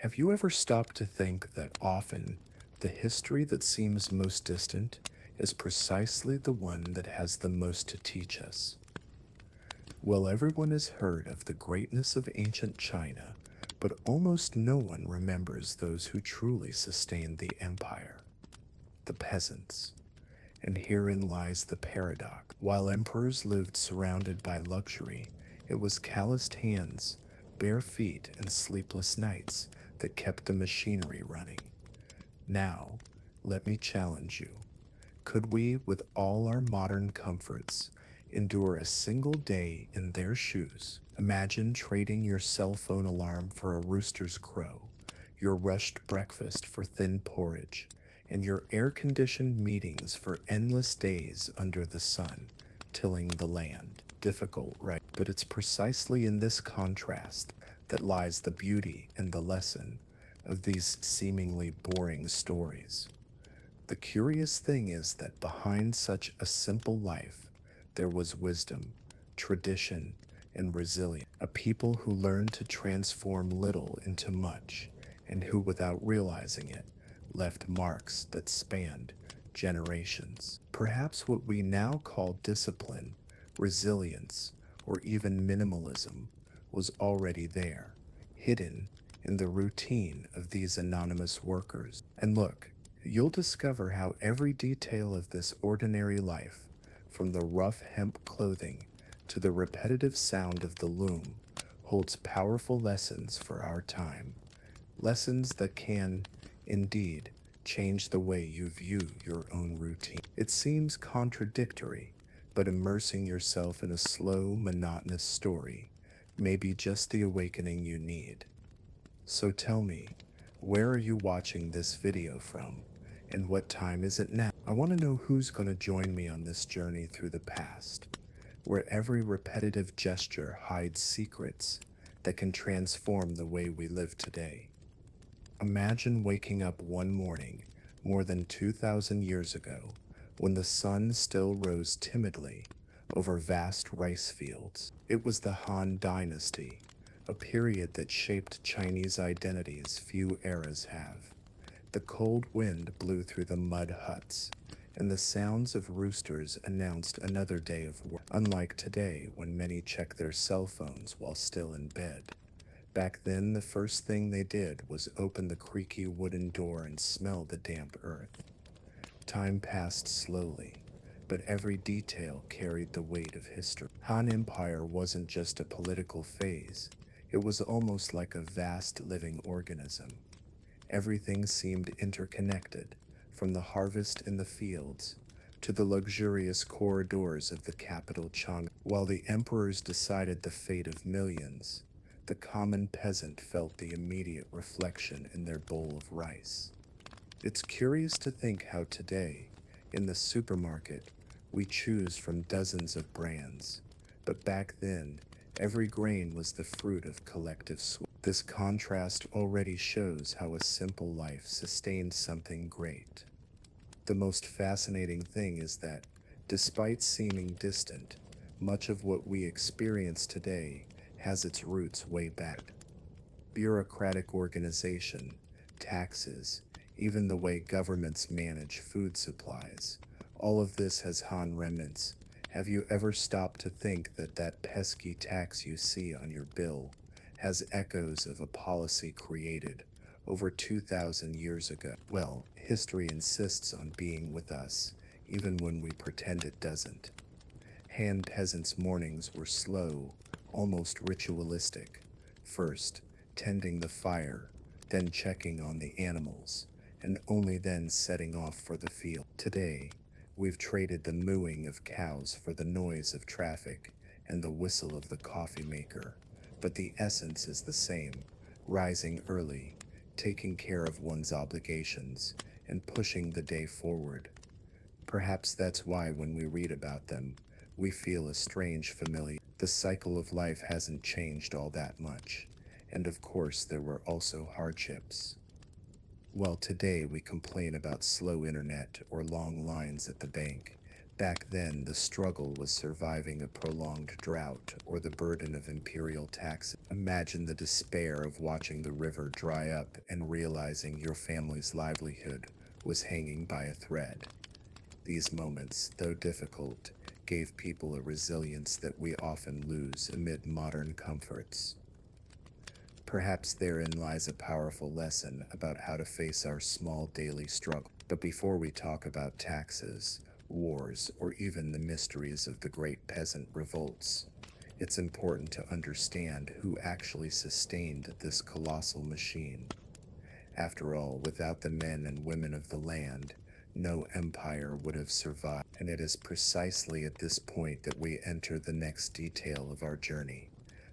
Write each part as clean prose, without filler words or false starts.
Have you ever stopped to think that often the history that seems most distant is precisely the one that has the most to teach us? Well, everyone has heard of the greatness of ancient China, but almost no one remembers those who truly sustained the empire, the peasants. And herein lies the paradox. While emperors lived surrounded by luxury, it was calloused hands, bare feet, and sleepless nights that kept the machinery running. Now, let me challenge you. Could we, with all our modern comforts, endure a single day in their shoes? Imagine trading your cell phone alarm for a rooster's crow, your rushed breakfast for thin porridge, and your air conditioned meetings for endless days under the sun, tilling the land. Difficult, right? But it's precisely in this contrast that lies the beauty and the lesson of these seemingly boring stories. The curious thing is that behind such a simple life, there was wisdom, tradition, and resilience. A people who learned to transform little into much, and who, without realizing it, left marks that spanned generations. Perhaps what we now call discipline, resilience, or even minimalism was already there, hidden in the routine of these anonymous workers. And look, you'll discover how every detail of this ordinary life, from the rough hemp clothing to the repetitive sound of the loom, holds powerful lessons for our time. Lessons that can, indeed, change the way you view your own routine. It seems contradictory, but immersing yourself in a slow, monotonous story may be just the awakening you need. So tell me, where are you watching this video from? And what time is it now? I want to know who's going to join me on this journey through the past, where every repetitive gesture hides secrets that can transform the way we live today. Imagine waking up one morning more than 2,000 years ago when the sun still rose timidly over vast rice fields. It was the Han Dynasty, a period that shaped Chinese identity as few eras have. The cold wind blew through the mud huts, and the sounds of roosters announced another day of work. Unlike today, when many check their cell phones while still in bed. Back then, the first thing they did was open the creaky wooden door and smell the damp earth. Time passed slowly, but every detail carried the weight of history. Han Empire wasn't just a political phase, it was almost like a vast living organism. Everything seemed interconnected, from the harvest in the fields to the luxurious corridors of the capital Chang. While the emperors decided the fate of millions, the common peasant felt the immediate reflection in their bowl of rice. It's curious to think how today, in the supermarket, we choose from dozens of brands, but back then, every grain was the fruit of collective sweat. This contrast already shows how a simple life sustained something great. The most fascinating thing is that, despite seeming distant, much of what we experience today has its roots way back. Bureaucratic organization, taxes, even the way governments manage food supplies, all of this has Han remnants. Have you ever stopped to think that that pesky tax you see on your bill has echoes of a policy created over 2,000 years ago? Well, history insists on being with us, even when we pretend it doesn't. Han peasants' mornings were slow, almost ritualistic. First, tending the fire, then checking on the animals, and only then setting off for the field. Today, we've traded the mooing of cows for the noise of traffic and the whistle of the coffee maker, but the essence is the same: rising early, taking care of one's obligations, and pushing the day forward. Perhaps that's why when we read about them, we feel a strange familiarity. The cycle of life hasn't changed all that much, and of course there were also hardships. While today we complain about slow internet or long lines at the bank, Back then, the struggle was surviving a prolonged drought or the burden of imperial taxes. Imagine the despair of watching the river dry up and realizing your family's livelihood was hanging by a thread. These moments, though difficult, gave people a resilience that we often lose amid modern comforts. Perhaps therein lies a powerful lesson about how to face our small daily struggle. But before we talk about taxes, wars, or even the mysteries of the great peasant revolts, it's important to understand who actually sustained this colossal machine. After all, without the men and women of the land, no empire would have survived. And it is precisely at this point that we enter the next detail of our journey: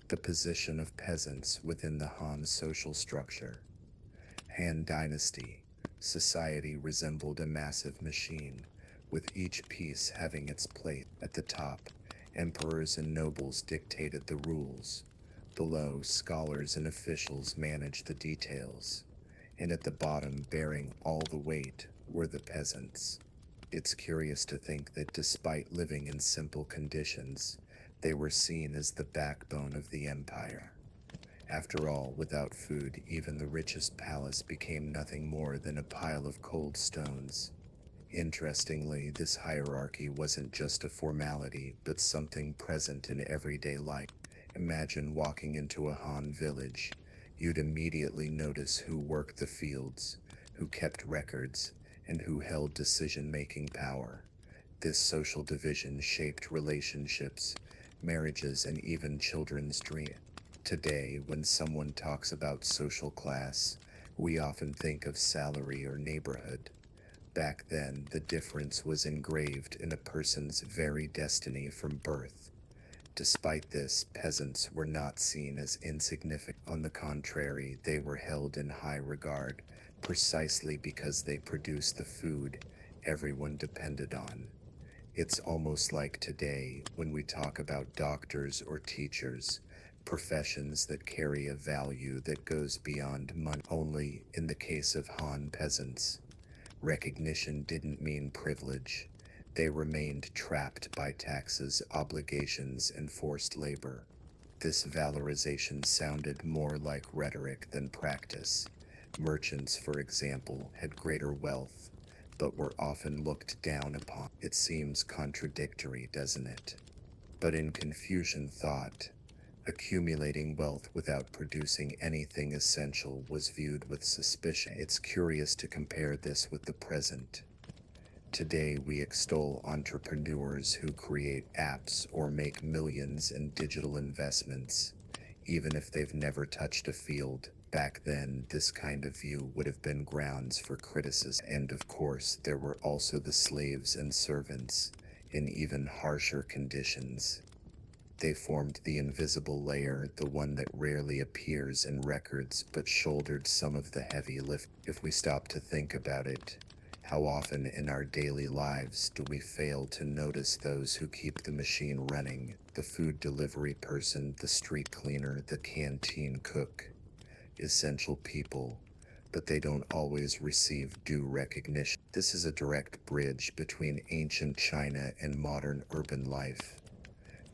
the position of peasants within the Han social structure. Han Dynasty. Society resembled a massive machine, with each piece having its place. At the top, emperors and nobles dictated the rules. Below, scholars and officials managed the details. And at the bottom, bearing all the weight, were the peasants. It's curious to think that despite living in simple conditions, they were seen as the backbone of the empire. After all, without food, even the richest palace became nothing more than a pile of cold stones. Interestingly, this hierarchy wasn't just a formality, but something present in everyday life. Imagine walking into a Han village. You'd immediately notice who worked the fields, who kept records, and who held decision-making power. This social division shaped relationships, marriages, and even children's dreams. Today, when someone talks about social class, we often think of salary or neighborhood. Back then, the difference was engraved in a person's very destiny from birth. Despite this, peasants were not seen as insignificant. On the contrary, they were held in high regard, precisely because they produced the food everyone depended on. It's almost like today when we talk about doctors or teachers, professions that carry a value that goes beyond money. Only in the case of Han peasants, recognition didn't mean privilege. They remained trapped by taxes, obligations, and forced labor. This valorization sounded more like rhetoric than practice. Merchants, for example, had greater wealth, but were often looked down upon. It seems contradictory, doesn't it? But in Confucian thought, accumulating wealth without producing anything essential was viewed with suspicion. It's curious to compare this with the present. Today, we extol entrepreneurs who create apps or make millions in digital investments, even if they've never touched a field. Back then, this kind of view would have been grounds for criticism. And of course, there were also the slaves and servants, in even harsher conditions. They formed the invisible layer, the one that rarely appears in records but shouldered some of the heavy lift. If we stop to think about it, how often in our daily lives do we fail to notice those who keep the machine running? The food delivery person, the street cleaner, the canteen cook. Essential people, but they don't always receive due recognition. This is a direct bridge between ancient China and modern urban life.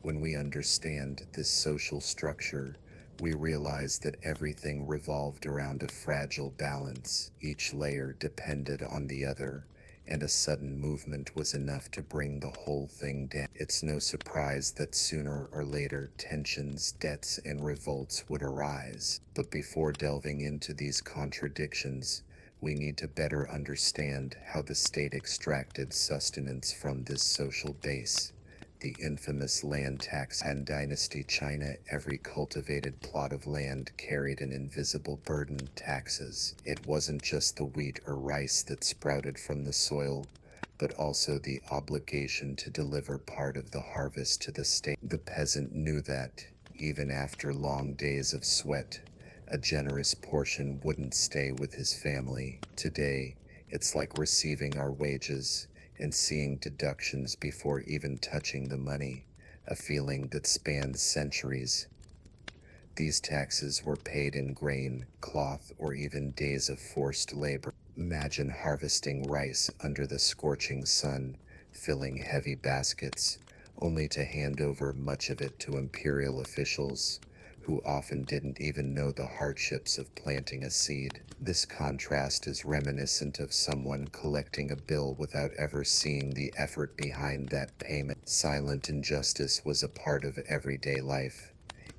When we understand this social structure, we realize that everything revolved around a fragile balance. Each layer depended on the other, and a sudden movement was enough to bring the whole thing down. It's no surprise that sooner or later tensions, debts, and revolts would arise. But before delving into these contradictions, we need to better understand how the state extracted sustenance from this social base. The infamous land tax. Han Dynasty China, every cultivated plot of land carried an invisible burden: taxes. It wasn't just the wheat or rice that sprouted from the soil, but also the obligation to deliver part of the harvest to the state. The peasant knew that, even after long days of sweat, a generous portion wouldn't stay with his family. Today, it's like receiving our wages and seeing deductions before even touching the money, a feeling that spans centuries. These taxes were paid in grain, cloth, or even days of forced labor. Imagine harvesting rice under the scorching sun, filling heavy baskets, only to hand over much of it to imperial officials who often didn't even know the hardships of planting a seed. This contrast is reminiscent of someone collecting a bill without ever seeing the effort behind that payment. Silent injustice was a part of everyday life.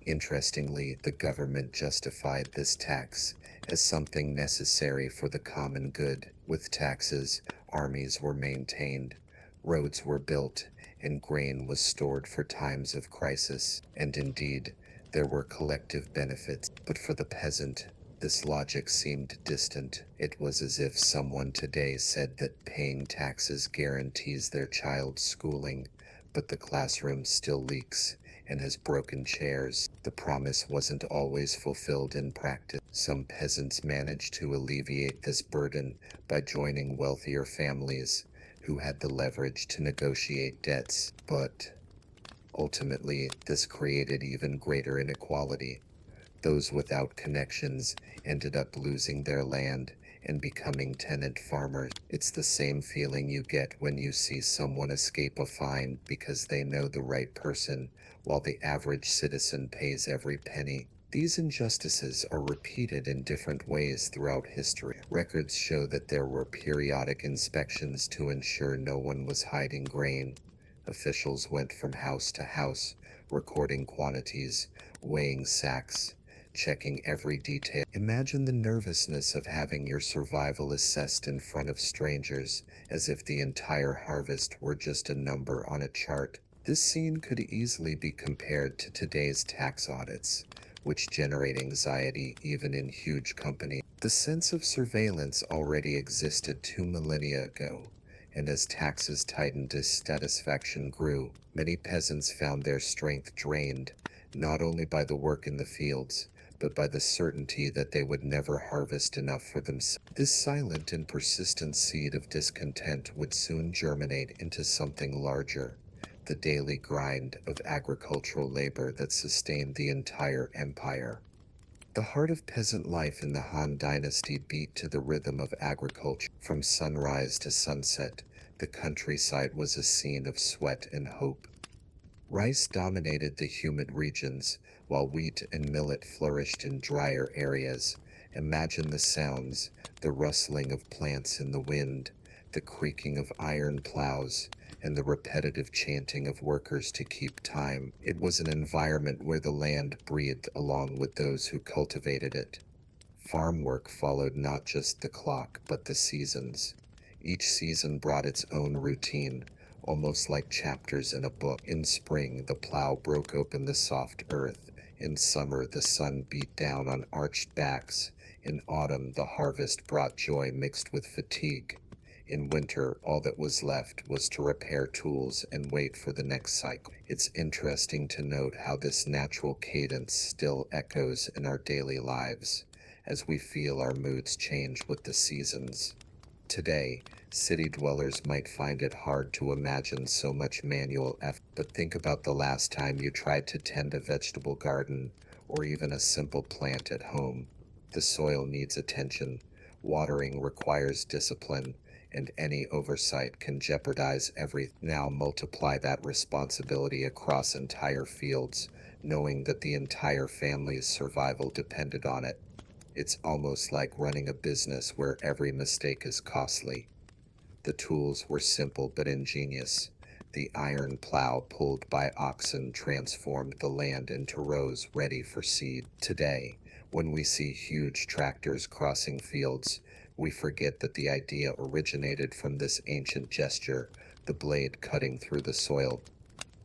Interestingly, the government justified this tax as something necessary for the common good. With taxes, armies were maintained, roads were built, and grain was stored for times of crisis. And indeed, there were collective benefits. But for the peasant, this logic seemed distant. It was as if someone today said that paying taxes guarantees their child's schooling, but the classroom still leaks and has broken chairs. The promise wasn't always fulfilled in practice. Some peasants managed to alleviate this burden by joining wealthier families who had the leverage to negotiate debts, but ultimately, this created even greater inequality. Those without connections ended up losing their land and becoming tenant farmers. It's the same feeling you get when you see someone escape a fine because they know the right person, while the average citizen pays every penny. These injustices are repeated in different ways throughout history. Records show that there were periodic inspections to ensure no one was hiding grain. Officials went from house to house, recording quantities, weighing sacks, checking every detail. Imagine the nervousness of having your survival assessed in front of strangers, as if the entire harvest were just a number on a chart. This scene could easily be compared to today's tax audits, which generate anxiety even in huge companies. The sense of surveillance already existed 2 millennia ago, and as taxes tightened, dissatisfaction grew. Many peasants found their strength drained, not only by the work in the fields, but by the certainty that they would never harvest enough for themselves. This silent and persistent seed of discontent would soon germinate into something larger, the daily grind of agricultural labor that sustained the entire empire. The heart of peasant life in the Han Dynasty beat to the rhythm of agriculture. From sunrise to sunset, the countryside was a scene of sweat and hope. Rice dominated the humid regions, while wheat and millet flourished in drier areas. Imagine the sounds, the rustling of plants in the wind, the creaking of iron plows, and the repetitive chanting of workers to keep time. It was an environment where the land breathed along with those who cultivated it. Farm work followed not just the clock, but the seasons. Each season brought its own routine, almost like chapters in a book. In spring, the plow broke open the soft earth. In summer, the sun beat down on arched backs. In autumn, the harvest brought joy mixed with fatigue. In winter, all that was left was to repair tools and wait for the next cycle. It's interesting to note how this natural cadence still echoes in our daily lives, as we feel our moods change with the seasons. Today, city dwellers might find it hard to imagine so much manual effort, but think about the last time you tried to tend a vegetable garden or even a simple plant at home. The soil needs attention, watering requires discipline, and any oversight can jeopardize everything. Now multiply that responsibility across entire fields, knowing that the entire family's survival depended on it. It's almost like running a business where every mistake is costly. The tools were simple but ingenious. The iron plow pulled by oxen transformed the land into rows ready for seed. Today, when we see huge tractors crossing fields, we forget that the idea originated from this ancient gesture, the blade cutting through the soil.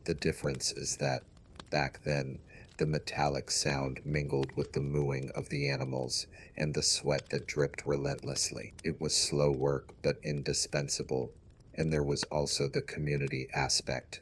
The difference is that, back then, the metallic sound mingled with the mooing of the animals and the sweat that dripped relentlessly. It was slow work but indispensable, and there was also the community aspect.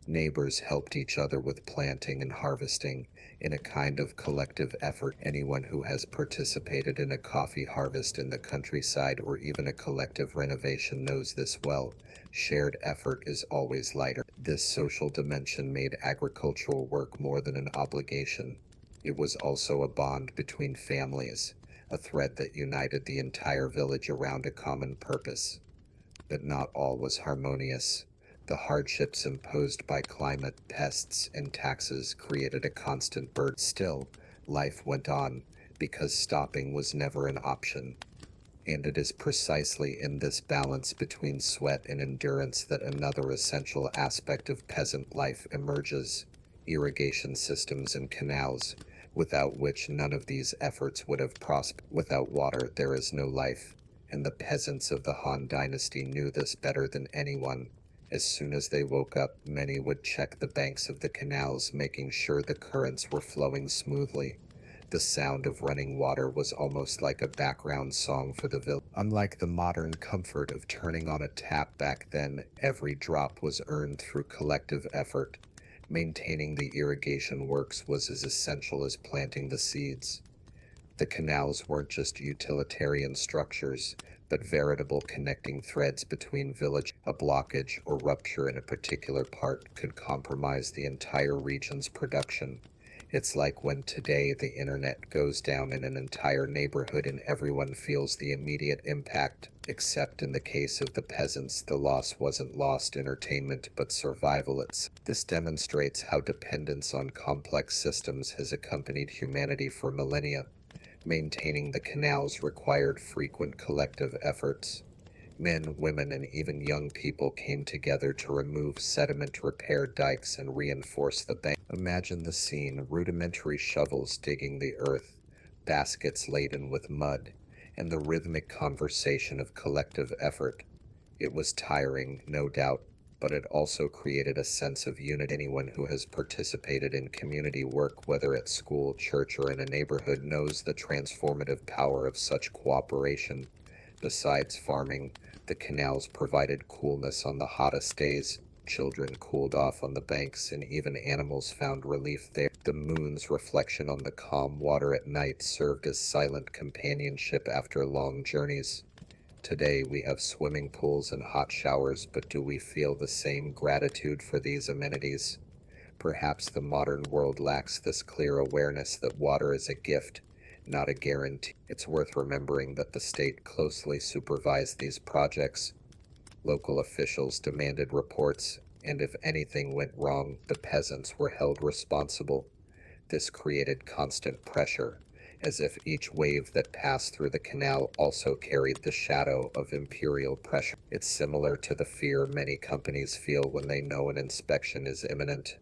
Neighbors helped each other with planting and harvesting in a kind of collective effort. Anyone who has participated in a coffee harvest in the countryside or even a collective renovation knows this well. Shared effort is always lighter. This social dimension made agricultural work more than an obligation. It was also a bond between families, a thread that united the entire village around a common purpose. But not all was harmonious. The hardships imposed by climate, pests, and taxes created a constant burden. Still, life went on, because stopping was never an option. And it is precisely in this balance between sweat and endurance that another essential aspect of peasant life emerges: irrigation systems and canals, without which none of these efforts would have prospered. Without water, there is no life, and the peasants of the Han dynasty knew this better than anyone. As soon as they woke up, many would check the banks of the canals, making sure the currents were flowing smoothly. The sound of running water was almost like a background song for the village. Unlike the modern comfort of turning on a tap back then, every drop was earned through collective effort. Maintaining the irrigation works was as essential as planting the seeds. The canals weren't just utilitarian structures, but veritable connecting threads between villages. A blockage or rupture in a particular part could compromise the entire region's production. It's like when today the internet goes down in an entire neighborhood and everyone feels the immediate impact. Except in the case of the peasants, the loss wasn't lost entertainment but survival itself. This demonstrates how dependence on complex systems has accompanied humanity for millennia. Maintaining the canals required frequent collective efforts. Men, women, and even young people came together to remove sediment, repair dikes, and reinforce the bank. Imagine the scene: rudimentary shovels digging the earth, baskets laden with mud, and the rhythmic conversation of collective effort. It was tiring, no doubt, but it also created a sense of unity. Anyone who has participated in community work, whether at school, church, or in a neighborhood, knows the transformative power of such cooperation. Besides farming, the canals provided coolness on the hottest days. Children cooled off on the banks, and even animals found relief there. The moon's reflection on the calm water at night served as silent companionship after long journeys. Today we have swimming pools and hot showers, but do we feel the same gratitude for these amenities? Perhaps the modern world lacks this clear awareness that water is a gift, not a guarantee. It's worth remembering that the state closely supervised these projects. Local officials demanded reports, and if anything went wrong, the peasants were held responsible. This created constant pressure, as if each wave that passed through the canal also carried the shadow of imperial pressure. It's similar to the fear many companies feel when they know an inspection is imminent.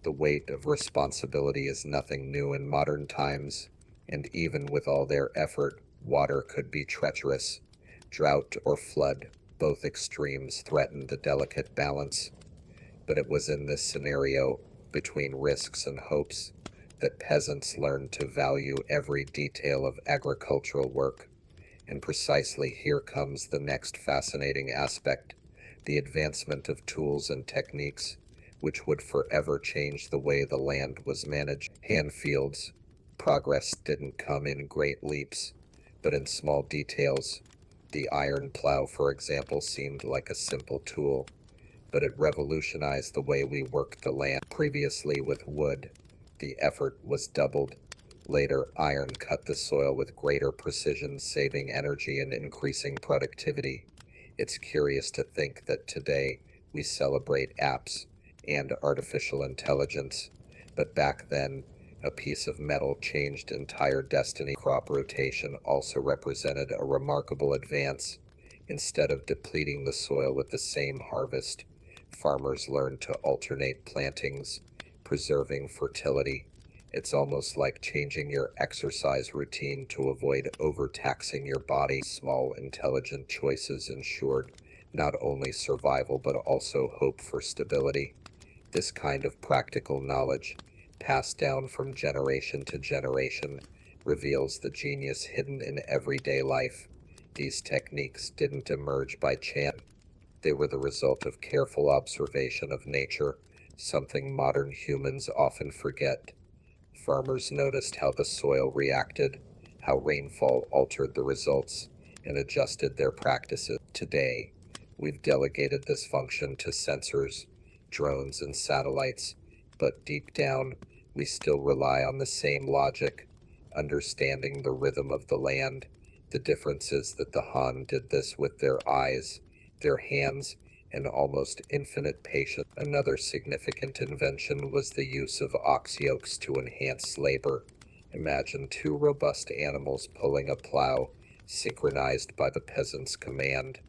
The weight of responsibility is nothing new in modern times, and even with all their effort, water could be treacherous. Drought or flood, both extremes, threatened the delicate balance. But it was in this scenario, between risks and hopes, that peasants learned to value every detail of agricultural work. And precisely here comes the next fascinating aspect: the advancement of tools and techniques, which would forever change the way the land was managed. Hand fields. Progress didn't come in great leaps, but in small details. The iron plow, for example, seemed like a simple tool, but it revolutionized the way we worked the land. Previously, with wood, the effort was doubled. Later, iron cut the soil with greater precision, saving energy and increasing productivity. It's curious to think that today we celebrate apps and artificial intelligence, but back then, a piece of metal changed entire destiny. Crop rotation also represented a remarkable advance. Instead of depleting the soil with the same harvest, farmers learned to alternate plantings, preserving fertility. It's almost like changing your exercise routine to avoid overtaxing your body. Small, intelligent choices ensured not only survival but also hope for stability. This kind of practical knowledge, passed down from generation to generation, reveals the genius hidden in everyday life. These techniques didn't emerge by chance. They were the result of careful observation of nature, something modern humans often forget. Farmers noticed how the soil reacted, how rainfall altered the results, and adjusted their practices. Today, we've delegated this function to sensors, drones, and satellites, but deep down, we still rely on the same logic, understanding the rhythm of the land. The difference is that the Han did this with their eyes, their hands, and almost infinite patience. Another significant invention was the use of ox yokes to enhance labor. Imagine two robust animals pulling a plow, synchronized by the peasant's command.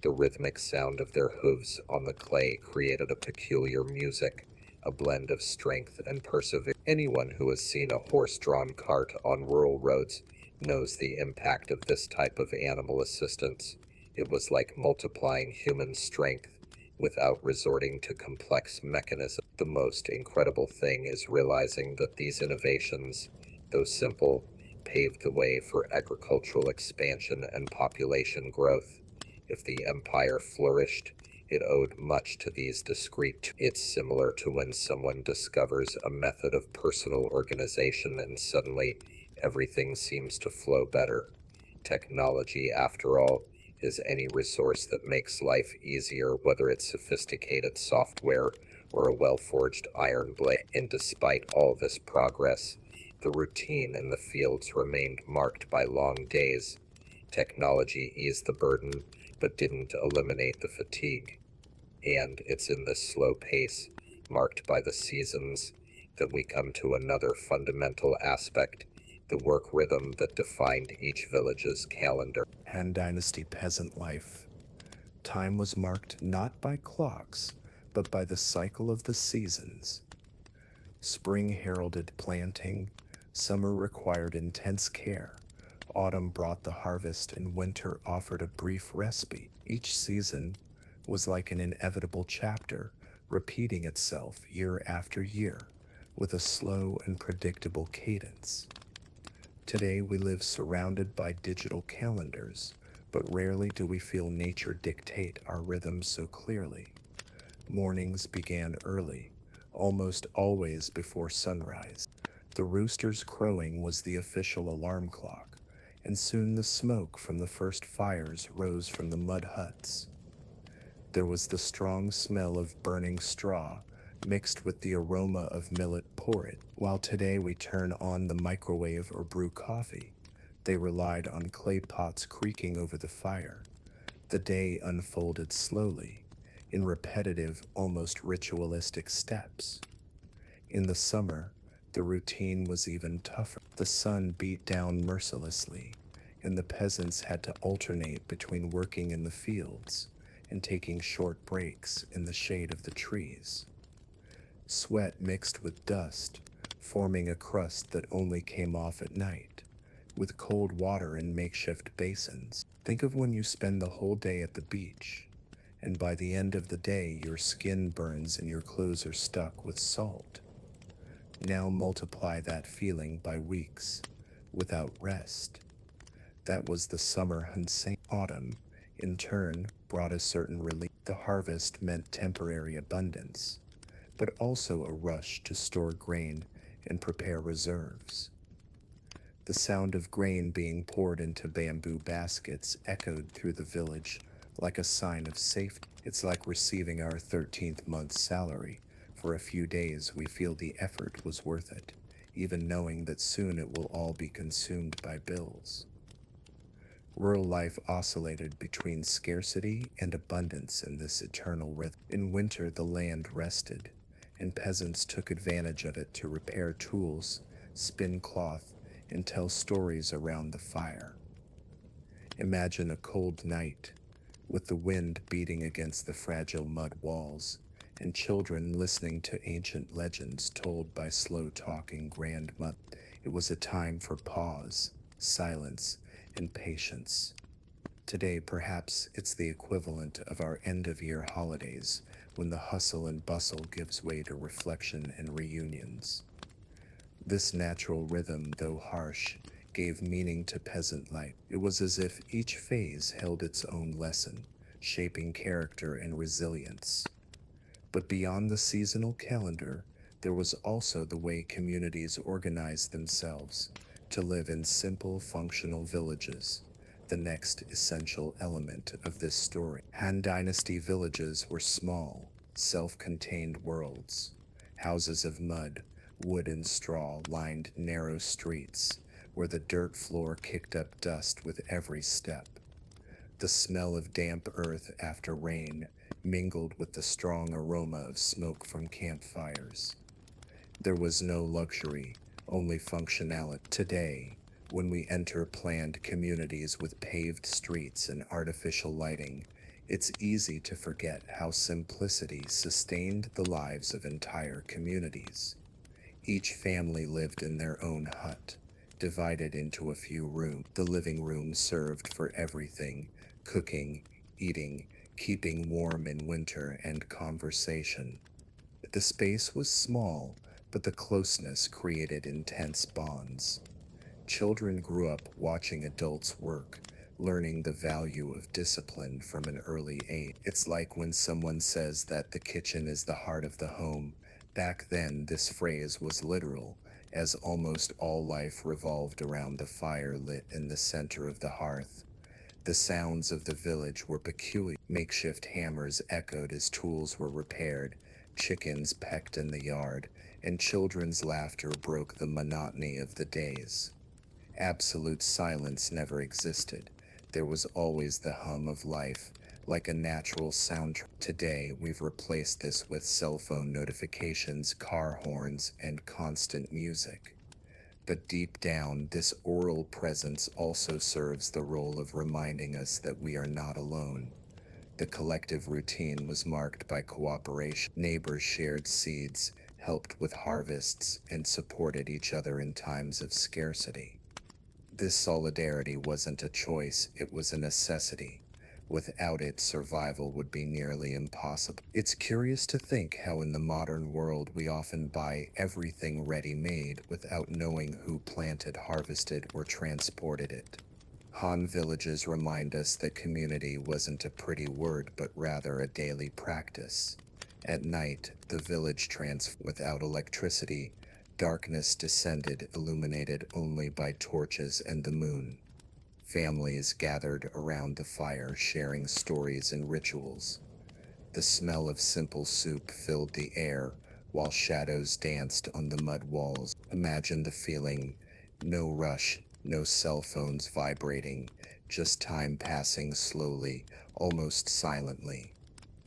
The rhythmic sound of their hooves on the clay created a peculiar music, a blend of strength and perseverance. Anyone who has seen a horse-drawn cart on rural roads knows the impact of this type of animal assistance. It was like multiplying human strength without resorting to complex mechanisms. The most incredible thing is realizing that these innovations, though simple, paved the way for agricultural expansion and population growth. If the empire flourished, it owed much to these discrete. It's similar to when someone discovers a method of personal organization and suddenly everything seems to flow better. Technology, after all, is any resource that makes life easier, whether it's sophisticated software or a well-forged iron blade. And despite all this progress, the routine in the fields remained marked by long days. Technology eased the burden, but didn't eliminate the fatigue. And it's in this slow pace, marked by the seasons, that we come to another fundamental aspect, the work rhythm that defined each village's calendar. Han Dynasty peasant life. Time was marked not by clocks, but by the cycle of the seasons. Spring heralded planting, summer required intense care, autumn brought the harvest, and winter offered a brief respite. Each season was like an inevitable chapter, repeating itself year after year, with a slow and predictable cadence. Today we live surrounded by digital calendars, but rarely do we feel nature dictate our rhythms so clearly. Mornings began early, almost always before sunrise. The rooster's crowing was the official alarm clock, and soon the smoke from the first fires rose from the mud huts. There was the strong smell of burning straw, mixed with the aroma of millet porridge. While today we turn on the microwave or brew coffee, they relied on clay pots creaking over the fire. The day unfolded slowly, in repetitive, almost ritualistic steps. In the summer, the routine was even tougher. The sun beat down mercilessly, and the peasants had to alternate between working in the fields and taking short breaks in the shade of the trees. Sweat mixed with dust, forming a crust that only came off at night, with cold water in makeshift basins. Think of when you spend the whole day at the beach, and by the end of the day your skin burns and your clothes are stuck with salt. Now multiply that feeling by weeks, without rest. That was the summer Hunsain. Autumn, in turn, brought a certain relief. The harvest meant temporary abundance, but also a rush to store grain and prepare reserves. The sound of grain being poured into bamboo baskets echoed through the village like a sign of safety. It's like receiving our 13th month's salary. For a few days we feel the effort was worth it, even knowing that soon it will all be consumed by bills. Rural life oscillated between scarcity and abundance in this eternal rhythm. In winter the land rested, and peasants took advantage of it to repair tools, spin cloth, and tell stories around the fire. Imagine a cold night, with the wind beating against the fragile mud walls, and children listening to ancient legends told by slow-talking grandmothers. It was a time for pause, silence, and patience. Today, perhaps it's the equivalent of our end-of-year holidays, when the hustle and bustle gives way to reflection and reunions. This natural rhythm, though harsh, gave meaning to peasant life. It was as if each phase held its own lesson, shaping character and resilience. But beyond the seasonal calendar, there was also the way communities organized themselves to live in simple, functional villages, the next essential element of this story. Han Dynasty villages were small, self-contained worlds. Houses of mud, wood and straw lined narrow streets, where the dirt floor kicked up dust with every step. The smell of damp earth after rain mingled with the strong aroma of smoke from campfires. There was no luxury, only functionality. Today, when we enter planned communities with paved streets and artificial lighting, it's easy to forget how simplicity sustained the lives of entire communities. Each family lived in their own hut, divided into a few rooms. The living room served for everything: cooking, eating, keeping warm in winter, and conversation. The space was small, but the closeness created intense bonds. Children grew up watching adults work, learning the value of discipline from an early age. It's like when someone says that the kitchen is the heart of the home. Back then, this phrase was literal, as almost all life revolved around the fire lit in the center of the hearth. The sounds of the village were peculiar. Makeshift hammers echoed as tools were repaired, chickens pecked in the yard, and children's laughter broke the monotony of the days. Absolute silence never existed. There was always the hum of life, like a natural soundtrack. Today, we've replaced this with cell phone notifications, car horns, and constant music. But deep down, this oral presence also serves the role of reminding us that we are not alone. The collective routine was marked by cooperation. Neighbors shared seeds, helped with harvests, and supported each other in times of scarcity. This solidarity wasn't a choice, it was a necessity. Without it, survival would be nearly impossible. It's curious to think how in the modern world we often buy everything ready-made without knowing who planted, harvested, or transported it. Han villages remind us that community wasn't a pretty word but rather a daily practice. At night, the village without electricity. Darkness descended, illuminated only by torches and the moon. Families gathered around the fire, sharing stories and rituals. The smell of simple soup filled the air, while shadows danced on the mud walls. Imagine the feeling: no rush, no cell phones vibrating, just time passing slowly, almost silently.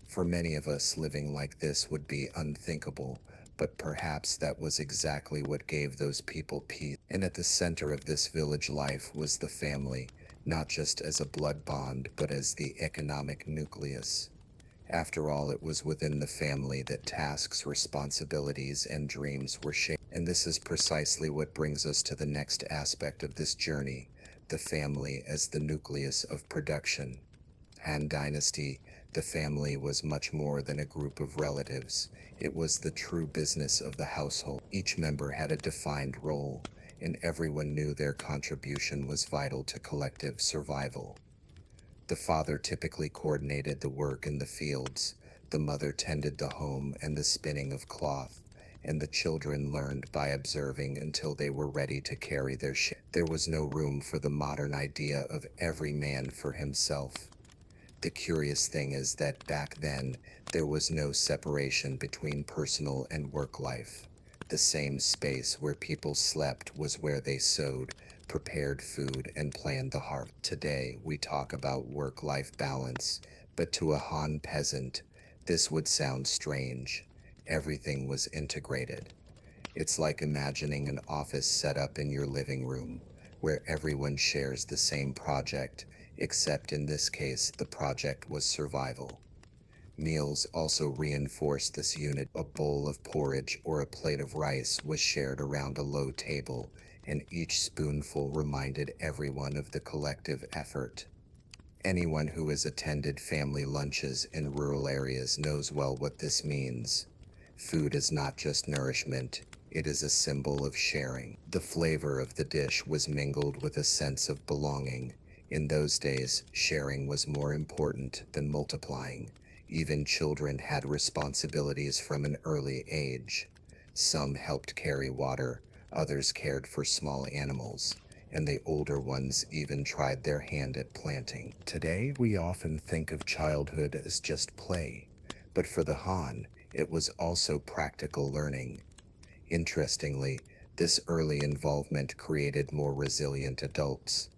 For many of us, living like this would be unthinkable, but perhaps that was exactly what gave those people peace. And at the center of this village life was the family, not just as a blood bond, but as the economic nucleus. After all, it was within the family that tasks, responsibilities, and dreams were shaped. And this is precisely what brings us to the next aspect of this journey: the family as the nucleus of production. Han Dynasty, the family was much more than a group of relatives. It was the true business of the household. Each member had a defined role, and everyone knew their contribution was vital to collective survival. The father typically coordinated the work in the fields, the mother tended the home and the spinning of cloth, and the children learned by observing until they were ready to carry their share. There was no room for the modern idea of every man for himself. The curious thing is that back then, there was no separation between personal and work life. The same space where people slept was where they sowed, prepared food, and planned the harvest. Today, we talk about work-life balance, but to a Han peasant, this would sound strange. Everything was integrated. It's like imagining an office set up in your living room, where everyone shares the same project, except in this case, the project was survival. Meals also reinforced this unit. A bowl of porridge or a plate of rice was shared around a low table, and each spoonful reminded everyone of the collective effort. Anyone who has attended family lunches in rural areas knows well what this means. Food is not just nourishment, it is a symbol of sharing. The flavor of the dish was mingled with a sense of belonging. In those days, sharing was more important than multiplying. Even children had responsibilities from an early age. Some helped carry water, others cared for small animals, and the older ones even tried their hand at planting. Today, we often think of childhood as just play, but for the Han, it was also practical learning. Interestingly, this early involvement created more resilient adults.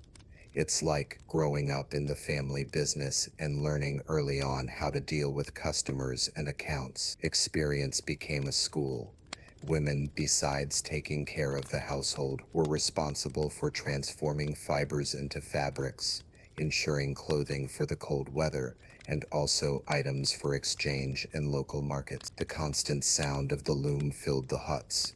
It's like growing up in the family business and learning early on how to deal with customers and accounts. Experience became a school. Women, besides taking care of the household, were responsible for transforming fibers into fabrics, ensuring clothing for the cold weather, and also items for exchange in local markets. The constant sound of the loom filled the huts,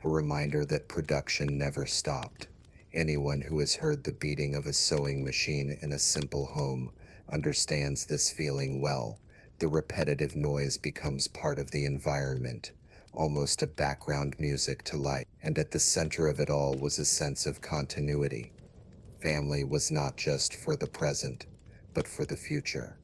a reminder that production never stopped. Anyone who has heard the beating of a sewing machine in a simple home understands this feeling well. The repetitive noise becomes part of the environment, almost a background music to life. And at the center of it all was a sense of continuity. Family was not just for the present, but for the future.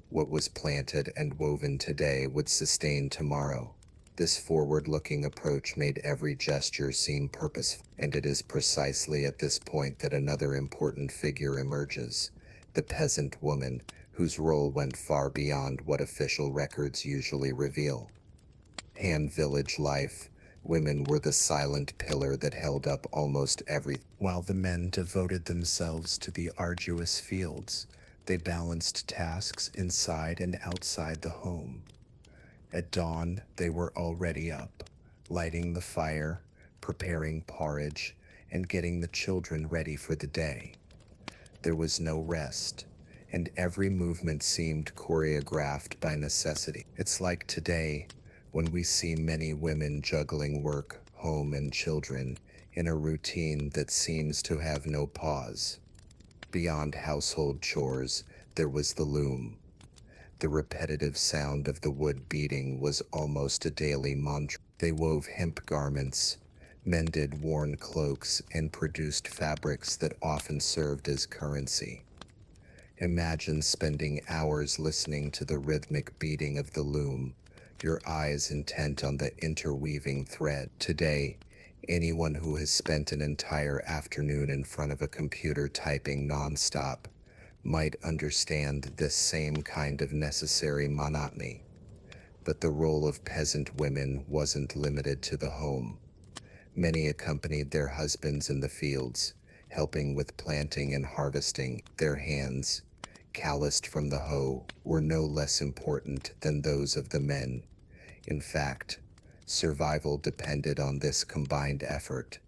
What was planted and woven today would sustain tomorrow. This forward-looking approach made every gesture seem purposeful, and it is precisely at this point that another important figure emerges, the peasant woman, whose role went far beyond what official records usually reveal. In village life, women were the silent pillar that held up almost everything. While the men devoted themselves to the arduous fields, they balanced tasks inside and outside the home. At dawn, they were already up, lighting the fire, preparing porridge, and getting the children ready for the day. There was no rest, and every movement seemed choreographed by necessity. It's like today, when we see many women juggling work, home, and children in a routine that seems to have no pause. Beyond household chores, there was the loom. The repetitive sound of the wood beating was almost a daily mantra. They wove hemp garments, mended worn cloaks, and produced fabrics that often served as currency. Imagine spending hours listening to the rhythmic beating of the loom, your eyes intent on the interweaving thread. Today, anyone who has spent an entire afternoon in front of a computer typing nonstop might understand this same kind of necessary monotony. But the role of peasant women wasn't limited to the home. Many accompanied their husbands in the fields, helping with planting and harvesting. Their hands, calloused from the hoe, were no less important than those of the men. In fact, survival depended on this combined effort.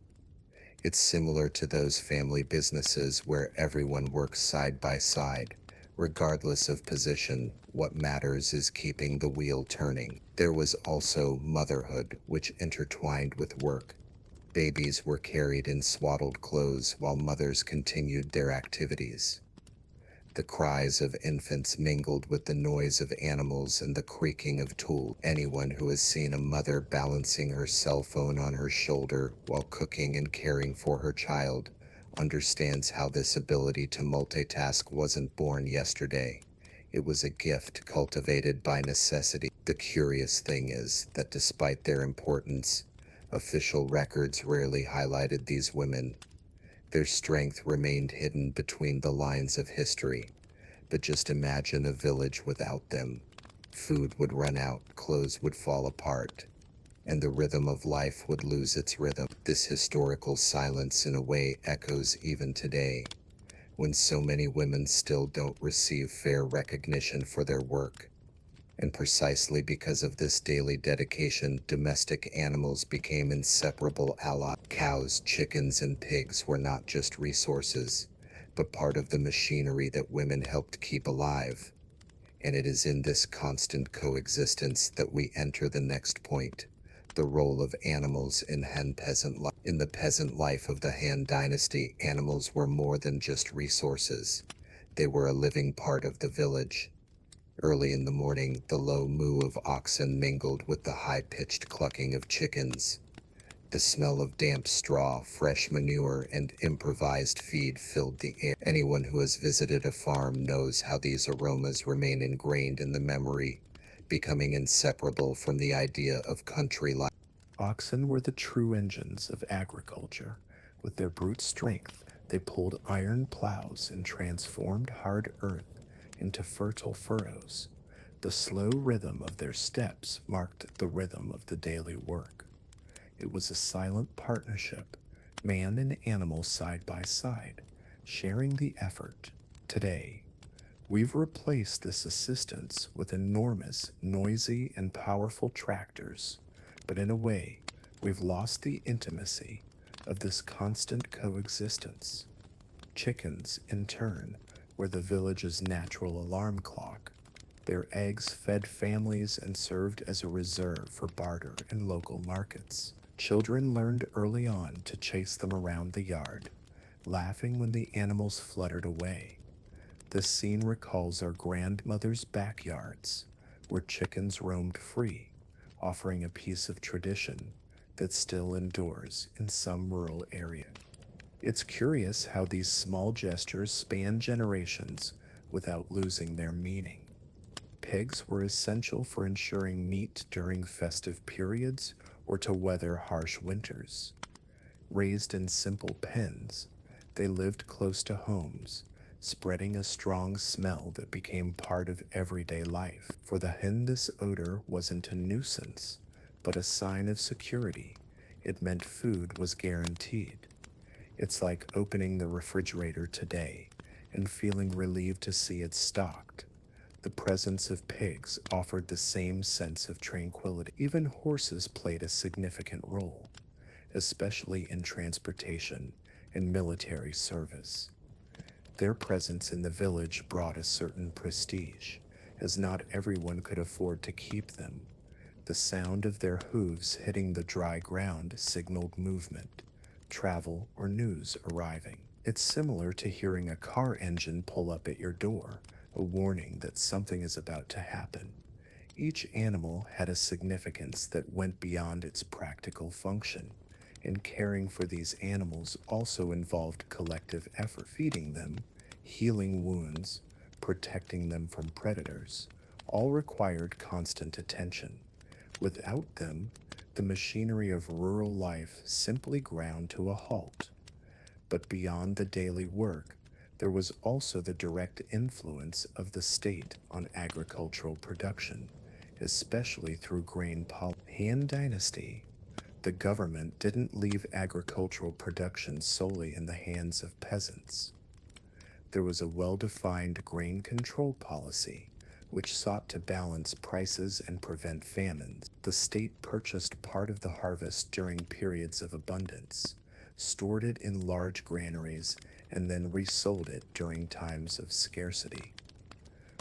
It's similar to those family businesses where everyone works side by side. Regardless of position, what matters is keeping the wheel turning. There was also motherhood, which intertwined with work. Babies were carried in swaddled clothes while mothers continued their activities. The cries of infants mingled with the noise of animals and the creaking of tools. Anyone who has seen a mother balancing her cell phone on her shoulder while cooking and caring for her child understands how this ability to multitask wasn't born yesterday. It was a gift cultivated by necessity. The curious thing is that despite their importance, official records rarely highlighted these women. Their strength remained hidden between the lines of history. But just imagine a village without them. Food would run out, clothes would fall apart, and the rhythm of life would lose its rhythm. This historical silence in a way echoes even today, when so many women still don't receive fair recognition for their work. And precisely because of this daily dedication, domestic animals became inseparable allies. Cows, chickens, and pigs were not just resources, but part of the machinery that women helped keep alive. And it is in this constant coexistence that we enter the next point, the role of animals in Han peasant life. In the peasant life of the Han dynasty, animals were more than just resources. They were a living part of the village. Early in the morning, the low moo of oxen mingled with the high-pitched clucking of chickens. The smell of damp straw, fresh manure, and improvised feed filled the air. Anyone who has visited a farm knows how these aromas remain ingrained in the memory, becoming inseparable from the idea of country life. Oxen were the true engines of agriculture. With their brute strength, they pulled iron plows and transformed hard earth into fertile furrows. The slow rhythm of their steps marked the rhythm of the daily work. It was a silent partnership, man and animal side by side, sharing the effort. Today, we've replaced this assistance with enormous, noisy, and powerful tractors, but in a way, we've lost the intimacy of this constant coexistence. Chickens, in turn, were the village's natural alarm clock. Their eggs fed families and served as a reserve for barter in local markets. Children learned early on to chase them around the yard, laughing when the animals fluttered away. This scene recalls our grandmother's backyards, where chickens roamed free, offering a piece of tradition that still endures in some rural area. It's curious how these small gestures span generations without losing their meaning. Pigs were essential for ensuring meat during festive periods or to weather harsh winters. Raised in simple pens, they lived close to homes, spreading a strong smell that became part of everyday life. For the hen, this odor wasn't a nuisance, but a sign of security. It meant food was guaranteed. It's like opening the refrigerator today and feeling relieved to see it stocked. The presence of pigs offered the same sense of tranquility. Even horses played a significant role, especially in transportation and military service. Their presence in the village brought a certain prestige, as not everyone could afford to keep them. The sound of their hooves hitting the dry ground signaled movement, travel, or news arriving. It's similar to hearing a car engine pull up at your door, a warning that something is about to happen. Each animal had a significance that went beyond its practical function, and caring for these animals also involved collective effort. Feeding them, healing wounds, protecting them from predators, all required constant attention. Without them, the machinery of rural life simply ground to a halt. But beyond the daily work, there was also the direct influence of the state on agricultural production, especially through grain policy. Han Dynasty, the government didn't leave agricultural production solely in the hands of peasants. There was a well-defined grain control policy, which sought to balance prices and prevent famines. The state purchased part of the harvest during periods of abundance, stored it in large granaries, and then resold it during times of scarcity.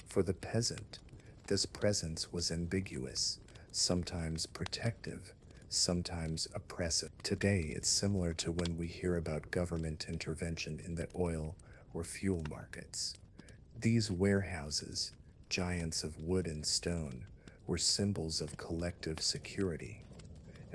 For the peasant, this presence was ambiguous, sometimes protective, sometimes oppressive. Today, it's similar to when we hear about government intervention in the oil or fuel markets. These warehouses, giants of wood and stone, were symbols of collective security.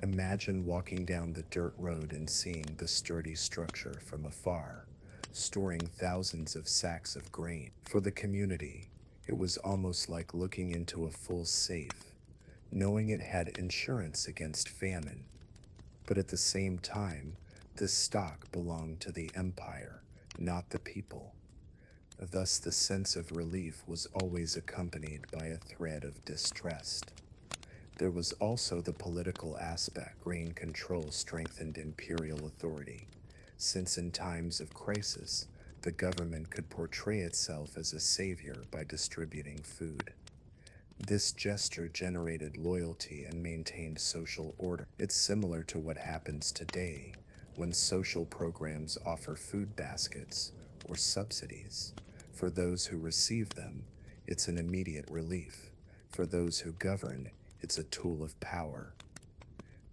Imagine walking down the dirt road and seeing the sturdy structure from afar, storing thousands of sacks of grain. For the community, it was almost like looking into a full safe, knowing it had insurance against famine. But at the same time, this stock belonged to the empire, not the people. Thus, the sense of relief was always accompanied by a thread of distrust. There was also the political aspect. Grain control strengthened imperial authority, since in times of crisis, the government could portray itself as a savior by distributing food. This gesture generated loyalty and maintained social order. It's similar to what happens today when social programs offer food baskets or subsidies. For those who receive them, it's an immediate relief. For those who govern, it's a tool of power.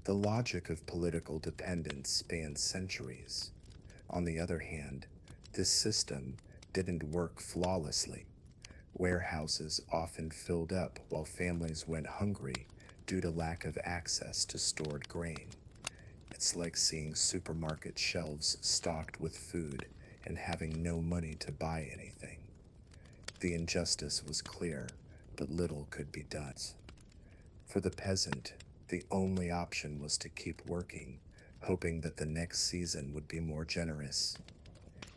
The logic of political dependence spans centuries. On the other hand, this system didn't work flawlessly. Warehouses often filled up while families went hungry due to lack of access to stored grain. It's like seeing supermarket shelves stocked with food and having no money to buy anything. The injustice was clear, but little could be done. For the peasant, the only option was to keep working, hoping that the next season would be more generous.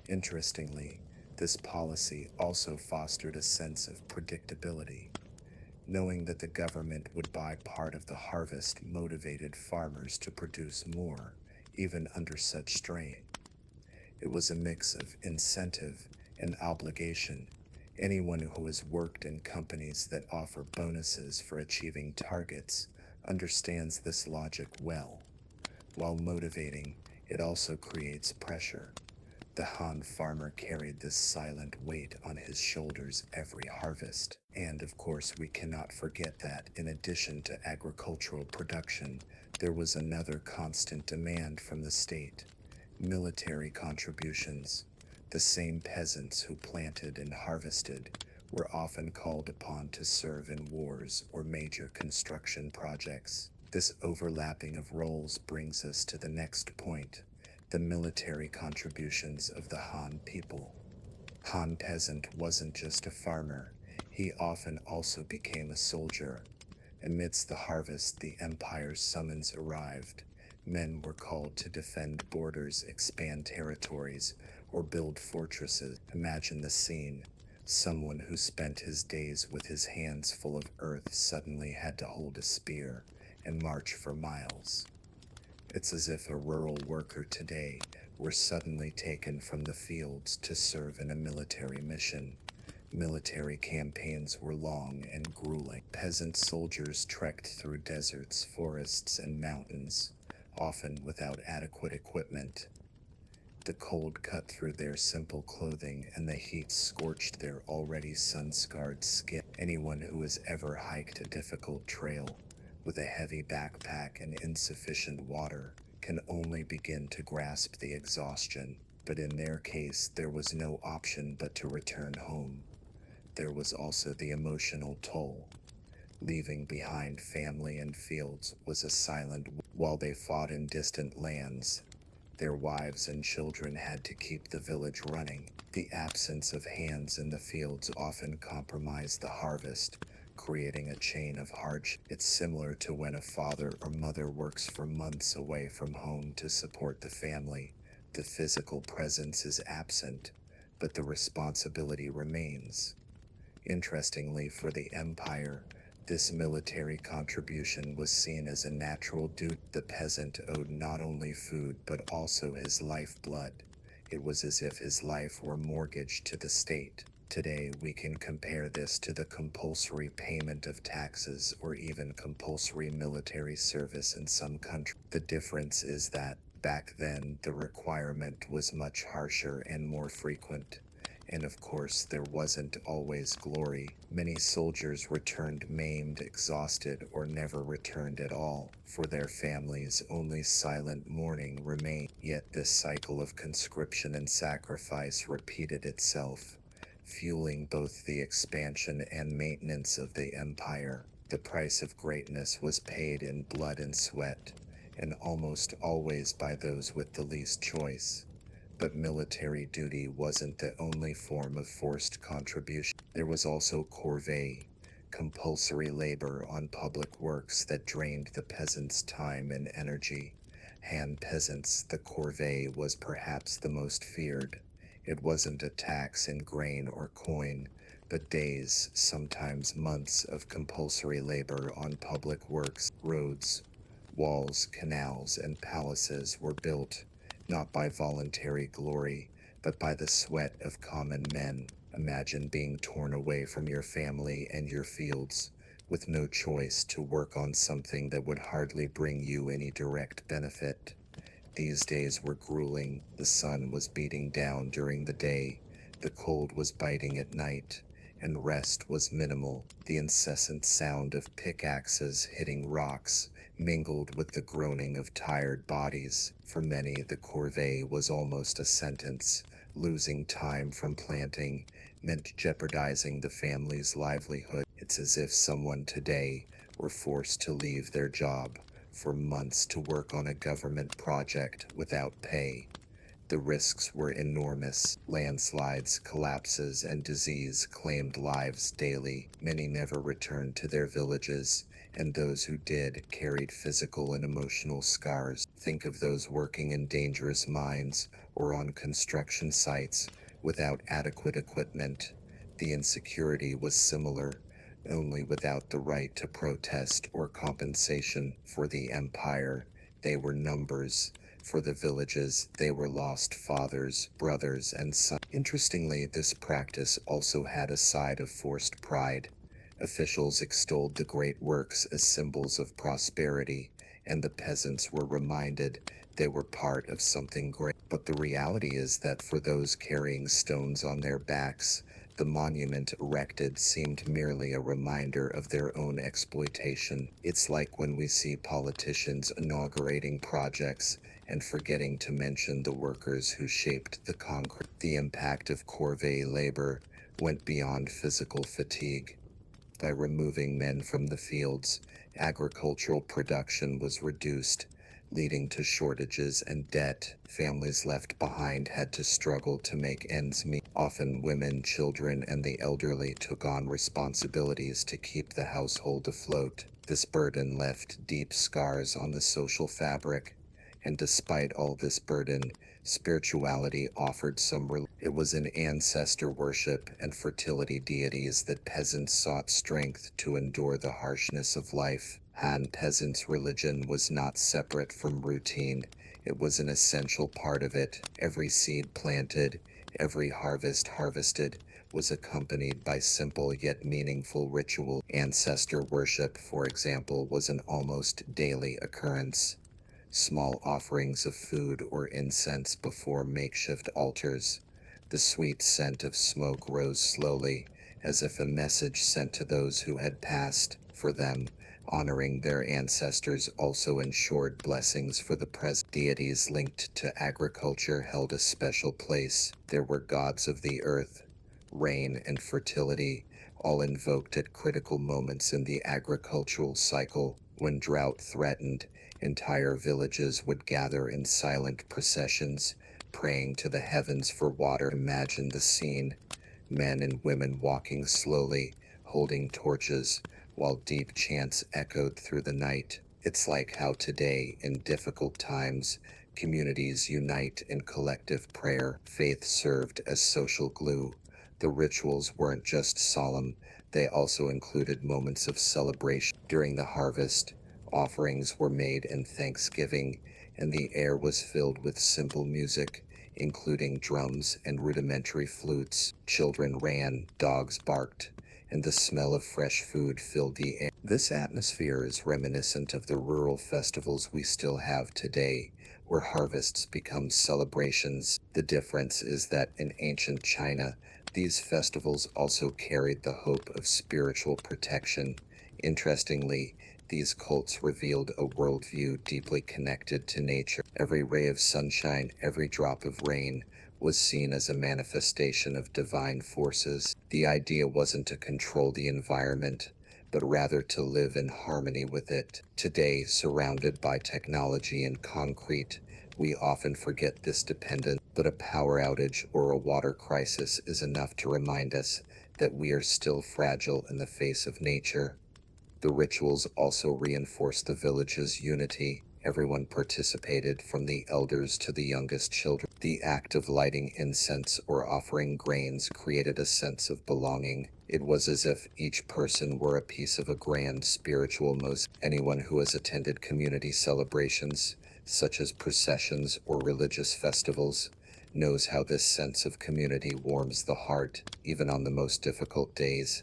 Interestingly, this policy also fostered a sense of predictability. Knowing that the government would buy part of the harvest motivated farmers to produce more, even under such strain. It was a mix of incentive and obligation. Anyone who has worked in companies that offer bonuses for achieving targets understands this logic well. While motivating, it also creates pressure. The Han farmer carried this silent weight on his shoulders every harvest. And of course, we cannot forget that, in addition to agricultural production, there was another constant demand from the state: military contributions. The same peasants who planted and harvested were often called upon to serve in wars or major construction projects. This overlapping of roles brings us to the next point: the military contributions of the Han people. Han peasant wasn't just a farmer, he often also became a soldier. Amidst the harvest, the empire's summons arrived. Men were called to defend borders, expand territories, or build fortresses. Imagine the scene. Someone who spent his days with his hands full of earth suddenly had to hold a spear and march for miles. It's as if a rural worker today were suddenly taken from the fields to serve in a military mission. Military campaigns were long and grueling. Peasant soldiers trekked through deserts, forests, and mountains, often without adequate equipment. The cold cut through their simple clothing, and the heat scorched their already sun-scarred skin. Anyone who has ever hiked a difficult trail with a heavy backpack and insufficient water can only begin to grasp the exhaustion. But in their case, there was no option but to return home. There was also the emotional toll. Leaving behind family and fields was a silent. While they fought in distant lands, their wives and children had to keep the village running. The absence of hands in the fields often compromised the harvest, creating a chain of hardship. It's similar to when a father or mother works for months away from home to support the family. The physical presence is absent, but the responsibility remains. Interestingly, for the empire, this military contribution was seen as a natural duty. The peasant owed not only food but also his lifeblood. It was as if his life were mortgaged to the state. Today, we can compare this to the compulsory payment of taxes or even compulsory military service in some countries. The difference is that back then, the requirement was much harsher and more frequent. And of course, there wasn't always glory. Many soldiers returned maimed, exhausted, or never returned at all. For their families, only silent mourning remained. Yet this cycle of conscription and sacrifice repeated itself, fueling both the expansion and maintenance of the empire. The price of greatness was paid in blood and sweat, and almost always by those with the least choice. But military duty wasn't the only form of forced contribution. There was also corvée, compulsory labor on public works that drained the peasants' time and energy. Han peasants, the corvée was perhaps the most feared. It wasn't a tax in grain or coin, but days, sometimes months of compulsory labor on public works. Roads, walls, canals, and palaces were built not by voluntary glory, but by the sweat of common men. Imagine being torn away from your family and your fields, with no choice to work on something that would hardly bring you any direct benefit. These days were grueling. The sun was beating down during the day, the cold was biting at night, and rest was minimal. The incessant sound of pickaxes hitting rocks mingled with the groaning of tired bodies. For many, the corvée was almost a sentence. Losing time from planting meant jeopardizing the family's livelihood. It's as if someone today were forced to leave their job for months to work on a government project without pay. The risks were enormous. Landslides, collapses, and disease claimed lives daily. Many never returned to their villages, and those who did carried physical and emotional scars. Think of those working in dangerous mines or on construction sites without adequate equipment. The insecurity was similar, only without the right to protest or compensation. For the empire, they were numbers, For the villages, they were lost fathers, brothers, and sons. Interestingly, this practice also had a side of forced pride. Officials extolled the great works as symbols of prosperity, and the peasants were reminded they were part of something great. But the reality is that for those carrying stones on their backs, the monument erected seemed merely a reminder of their own exploitation. It's like when we see politicians inaugurating projects and forgetting to mention the workers who shaped the concrete. The impact of corvée labor went beyond physical fatigue. By removing men from the fields, agricultural production was reduced, leading to shortages and debt. Families left behind had to struggle to make ends meet. Often women, children, and the elderly took on responsibilities to keep the household afloat. This burden left deep scars on the social fabric. And despite all this burden, spirituality offered some relief. It was in ancestor worship and fertility deities that peasants sought strength to endure the harshness of life. Han peasants' religion was not separate from routine. It was an essential part of it. Every seed planted, every harvest harvested, was accompanied by simple yet meaningful ritual. Ancestor worship, for example, was an almost daily occurrence. Small offerings of food or incense before makeshift altars. The sweet scent of smoke rose slowly, as if a message sent to those who had passed. For them, honoring their ancestors also ensured blessings for the present. Deities linked to agriculture held a special place. There were gods of the earth, rain, and fertility, all invoked at critical moments in the agricultural cycle. When drought threatened, entire villages would gather in silent processions, praying to the heavens for water. Imagine the scene: men and women walking slowly, holding torches, while deep chants echoed through the night. It's like how today, in difficult times, communities unite in collective prayer. Faith served as social glue. The rituals weren't just solemn, they also included moments of celebration. During the harvest, offerings were made in thanksgiving, and the air was filled with simple music, including drums and rudimentary flutes. Children ran, dogs barked, and the smell of fresh food filled the air. This atmosphere is reminiscent of the rural festivals we still have today, where harvests become celebrations. The difference is that in ancient China, these festivals also carried the hope of spiritual protection. Interestingly, these cults revealed a worldview deeply connected to nature. Every ray of sunshine, every drop of rain, was seen as a manifestation of divine forces. The idea wasn't to control the environment, but rather to live in harmony with it. Today, surrounded by technology and concrete, we often forget this dependence, but a power outage or a water crisis is enough to remind us that we are still fragile in the face of nature. The rituals also reinforced the village's unity. Everyone participated, from the elders to the youngest children. The act of lighting incense or offering grains created a sense of belonging. It was as if each person were a piece of a grand spiritual mosaic. Anyone who has attended community celebrations, such as processions or religious festivals, knows how this sense of community warms the heart, even on the most difficult days.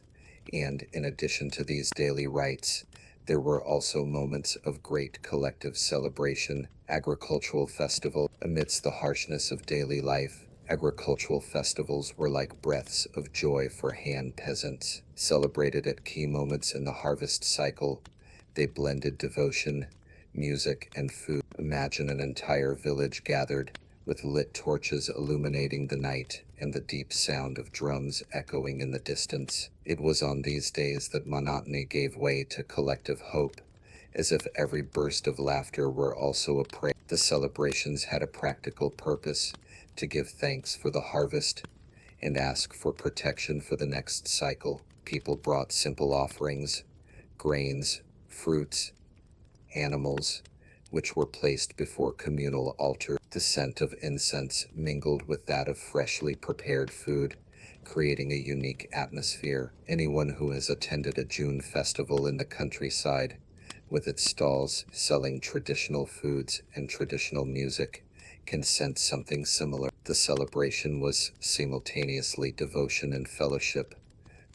And in addition to these daily rites, there were also moments of great collective celebration. Agricultural festival. Amidst the harshness of daily life, agricultural festivals were like breaths of joy for Han peasants. Celebrated at key moments in the harvest cycle, they blended devotion, music, and food. Imagine an entire village gathered, with lit torches illuminating the night and the deep sound of drums echoing in the distance. It was on these days that monotony gave way to collective hope, as if every burst of laughter were also a prayer. The celebrations had a practical purpose: to give thanks for the harvest and ask for protection for the next cycle. People brought simple offerings: grains, fruits, animals, which were placed before communal altars. The scent of incense mingled with that of freshly prepared food, creating a unique atmosphere. Anyone who has attended a June festival in the countryside with its stalls selling traditional foods and traditional music, can sense something similar. The celebration was simultaneously devotion and fellowship.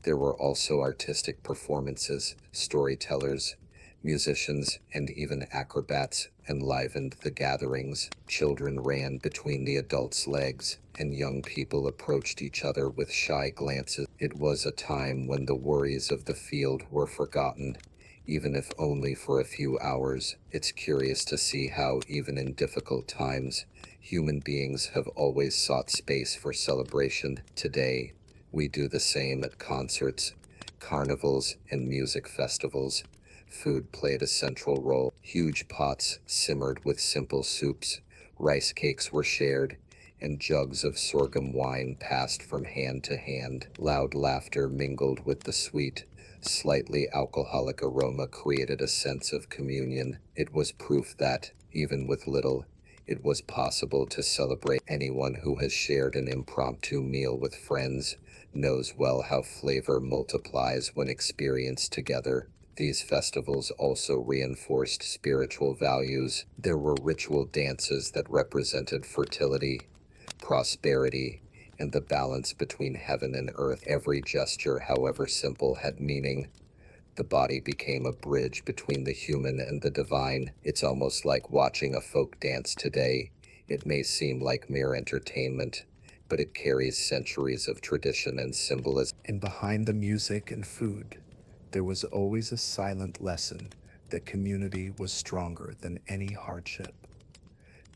There were also artistic performances, storytellers, musicians, and even acrobats enlivened the gatherings. Children ran between the adults' legs, and young people approached each other with shy glances. It was a time when the worries of the field were forgotten, even if only for a few hours. It's curious to see how, even in difficult times, human beings have always sought space for celebration. Today, we do the same at concerts, carnivals, and music festivals. Food played a central role. Huge pots simmered with simple soups, rice cakes were shared, and jugs of sorghum wine passed from hand to hand. Loud laughter mingled with the sweet, slightly alcoholic aroma created a sense of communion. It was proof that, even with little, it was possible to celebrate. Anyone who has shared an impromptu meal with friends knows well how flavor multiplies when experienced together. These festivals also reinforced spiritual values. There were ritual dances that represented fertility, prosperity, and the balance between heaven and earth. Every gesture, however simple, had meaning. The body became a bridge between the human and the divine. It's almost like watching a folk dance today. It may seem like mere entertainment, but it carries centuries of tradition and symbolism. And behind the music and food, there was always a silent lesson that community was stronger than any hardship.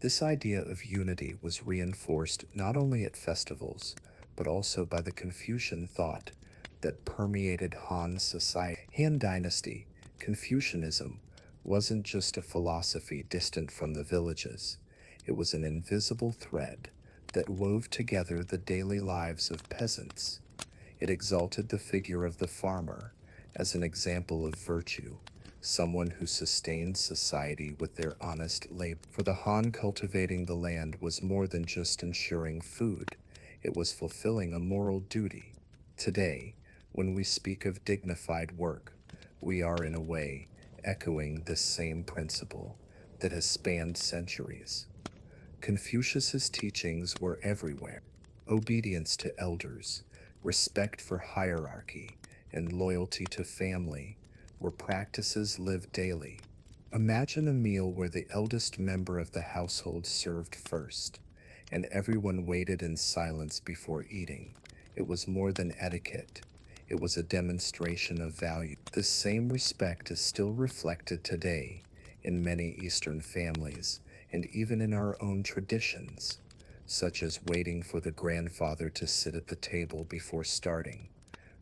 This idea of unity was reinforced not only at festivals, but also by the Confucian thought that permeated Han society. Han Dynasty, Confucianism, wasn't just a philosophy distant from the villages. It was an invisible thread that wove together the daily lives of peasants. It exalted the figure of the farmer as an example of virtue, someone who sustained society with their honest labor. For the Han, cultivating the land was more than just ensuring food, it was fulfilling a moral duty. Today, when we speak of dignified work, we are in a way echoing this same principle that has spanned centuries. Confucius's teachings were everywhere: obedience to elders, respect for hierarchy, and loyalty to family were practices lived daily. Imagine a meal where the eldest member of the household served first, and everyone waited in silence before eating. It was more than etiquette. It was a demonstration of value. This same respect is still reflected today in many Eastern families and even in our own traditions, such as waiting for the grandfather to sit at the table before starting.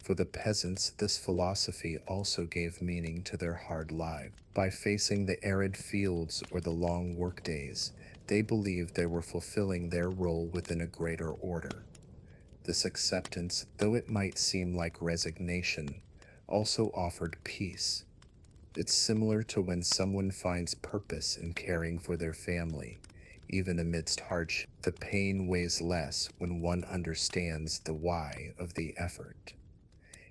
For the peasants, this philosophy also gave meaning to their hard lives. By facing the arid fields or the long workdays, they believed they were fulfilling their role within a greater order. This acceptance, though it might seem like resignation, also offered peace. It's similar to when someone finds purpose in caring for their family, even amidst hardship. The pain weighs less when one understands the why of the effort.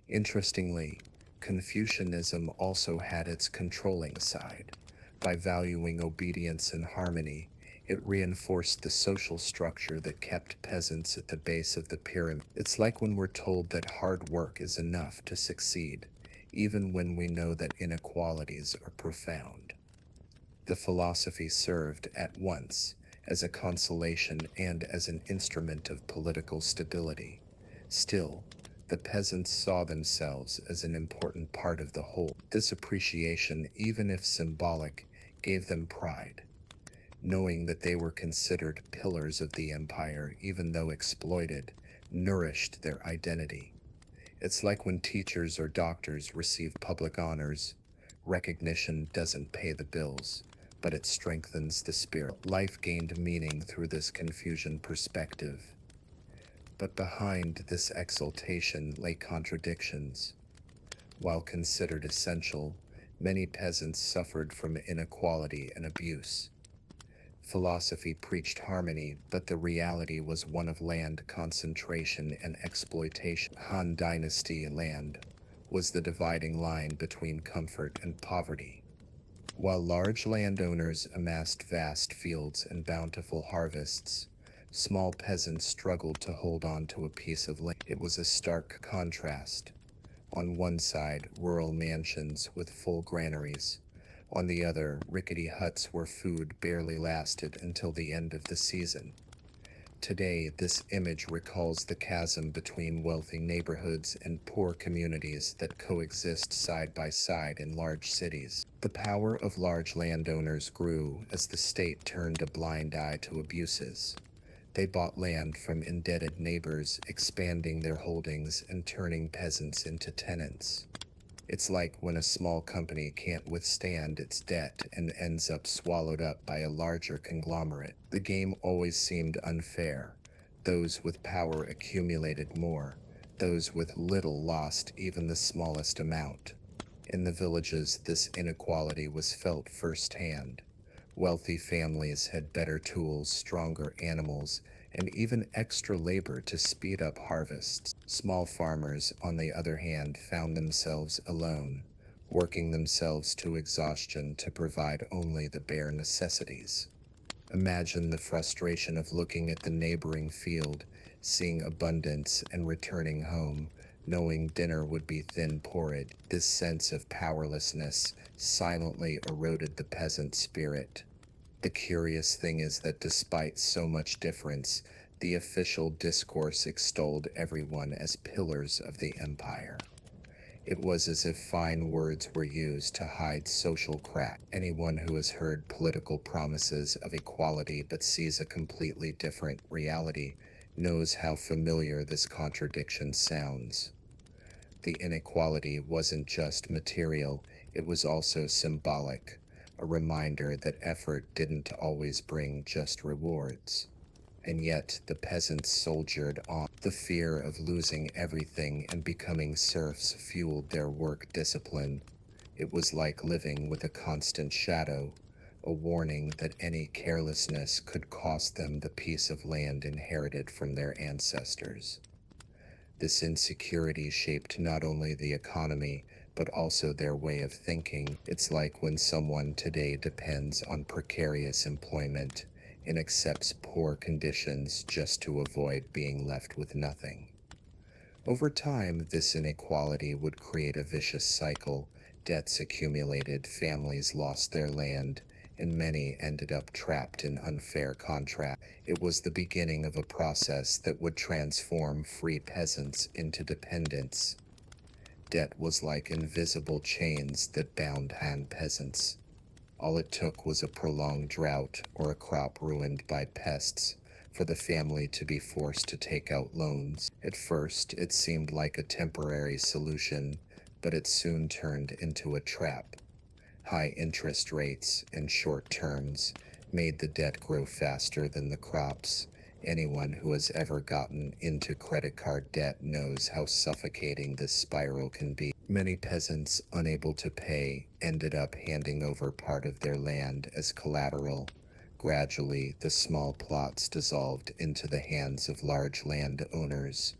Interestingly, Confucianism also had its controlling side. By valuing obedience and harmony, it reinforced the social structure that kept peasants at the base of the pyramid. It's like when we're told that hard work is enough to succeed, even when we know that inequalities are profound. The philosophy served at once as a consolation and as an instrument of political stability. Still, the peasants saw themselves as an important part of the whole. This appreciation, even if symbolic, gave them pride, knowing that they were considered pillars of the empire, even though exploited, nourished their identity. It's like when teachers or doctors receive public honors. Recognition doesn't pay the bills, but it strengthens the spirit. Life gained meaning through this Confucian perspective. But behind this exaltation lay contradictions. While considered essential, many peasants suffered from inequality and abuse. Philosophy preached harmony, but the reality was one of land concentration and exploitation. Han Dynasty land was the dividing line between comfort and poverty. While large landowners amassed vast fields and bountiful harvests, small peasants struggled to hold on to a piece of land. It was a stark contrast. On one side, rural mansions with full granaries. On the other, rickety huts where food barely lasted until the end of the season. Today, this image recalls the chasm between wealthy neighborhoods and poor communities that coexist side by side in large cities. The power of large landowners grew as the state turned a blind eye to abuses. They bought land from indebted neighbors, expanding their holdings and turning peasants into tenants. It's like when a small company can't withstand its debt and ends up swallowed up by a larger conglomerate. The game always seemed unfair. Those with power accumulated more. Those with little lost even the smallest amount. In the villages, this inequality was felt firsthand. Wealthy families had better tools, stronger animals, and even extra labor to speed up harvests. Small farmers, on the other hand, found themselves alone, working themselves to exhaustion to provide only the bare necessities. Imagine the frustration of looking at the neighboring field, seeing abundance and returning home, knowing dinner would be thin porridge. This sense of powerlessness silently eroded the peasant spirit. The curious thing is that despite so much difference, the official discourse extolled everyone as pillars of the empire. It was as if fine words were used to hide social crack. Anyone who has heard political promises of equality but sees a completely different reality knows how familiar this contradiction sounds. The inequality wasn't just material, it was also symbolic. A reminder that effort didn't always bring just rewards. And yet the peasants soldiered on. The fear of losing everything and becoming serfs fueled their work discipline. It was like living with a constant shadow, a warning that any carelessness could cost them the piece of land inherited from their ancestors. This insecurity shaped not only the economy, but also their way of thinking. It's like when someone today depends on precarious employment and accepts poor conditions just to avoid being left with nothing. Over time, this inequality would create a vicious cycle. Debts accumulated, families lost their land, and many ended up trapped in unfair contracts. It was the beginning of a process that would transform free peasants into dependents. Debt was like invisible chains that bound hand peasants. All it took was a prolonged drought or a crop ruined by pests for the family to be forced to take out loans. At first, it seemed like a temporary solution, but it soon turned into a trap. High interest rates and short terms made the debt grow faster than the crops. Anyone who has ever gotten into credit card debt knows how suffocating this spiral can be. Many peasants, unable to pay, ended up handing over part of their land as collateral. Gradually, the small plots dissolved into the hands of large landowners.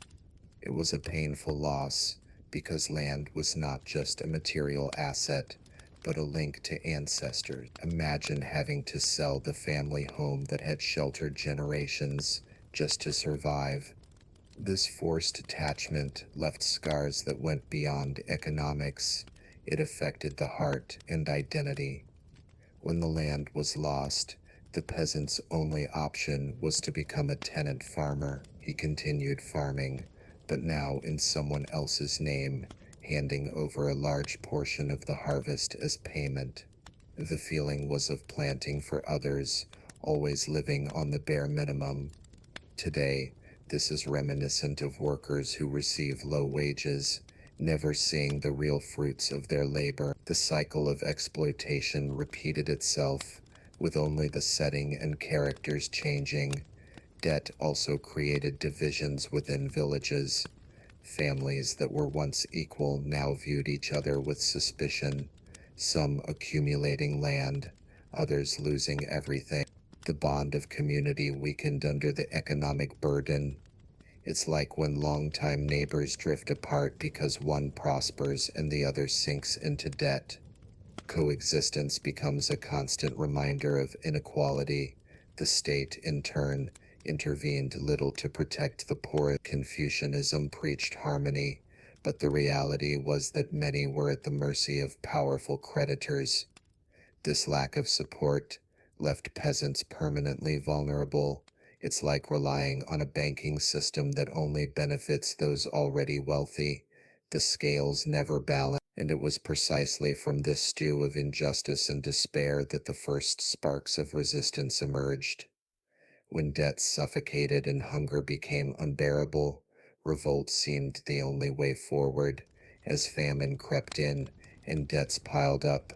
It was a painful loss because land was not just a material asset, but a link to ancestors. Imagine having to sell the family home that had sheltered generations just to survive. This forced attachment left scars that went beyond economics. It affected the heart and identity. When the land was lost, the peasant's only option was to become a tenant farmer. He continued farming, but now in someone else's name, handing over a large portion of the harvest as payment. The feeling was of planting for others, always living on the bare minimum. Today, this is reminiscent of workers who receive low wages, never seeing the real fruits of their labor. The cycle of exploitation repeated itself, with only the setting and characters changing. Debt also created divisions within villages. Families that were once equal now viewed each other with suspicion, some accumulating land, others losing everything. The bond of community weakened under the economic burden. It's like when longtime neighbors drift apart because one prospers and the other sinks into debt. Coexistence becomes a constant reminder of inequality. The state, in turn, intervened little to protect the poor. Confucianism preached harmony, but the reality was that many were at the mercy of powerful creditors. This lack of support left peasants permanently vulnerable. It's like relying on a banking system that only benefits those already wealthy. The scales never balance, and it was precisely from this stew of injustice and despair that the first sparks of resistance emerged. When debt suffocated and hunger became unbearable, revolt seemed the only way forward. As famine crept in and debts piled up,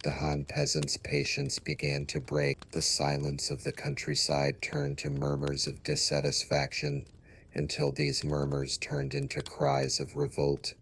the Han peasants' patience began to break. The silence of the countryside turned to murmurs of dissatisfaction, until these murmurs turned into cries of revolt.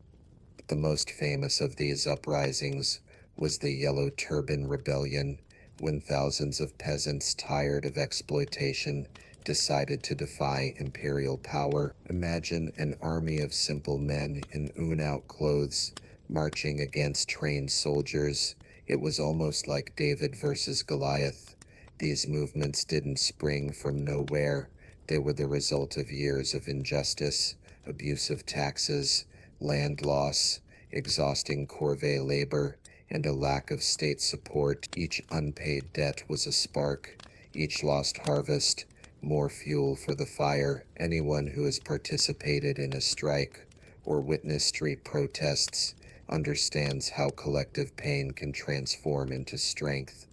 The most famous of these uprisings was the Yellow Turban Rebellion, when thousands of peasants, tired of exploitation, decided to defy imperial power. Imagine an army of simple men in worn-out clothes marching against trained soldiers. It was almost like David versus Goliath. These movements didn't spring from nowhere. They were the result of years of injustice, abusive taxes, land loss, exhausting corvée labor, and a lack of state support. Each unpaid debt was a spark, each lost harvest, more fuel for the fire. Anyone who has participated in a strike or witnessed street protests understands how collective pain can transform into strength.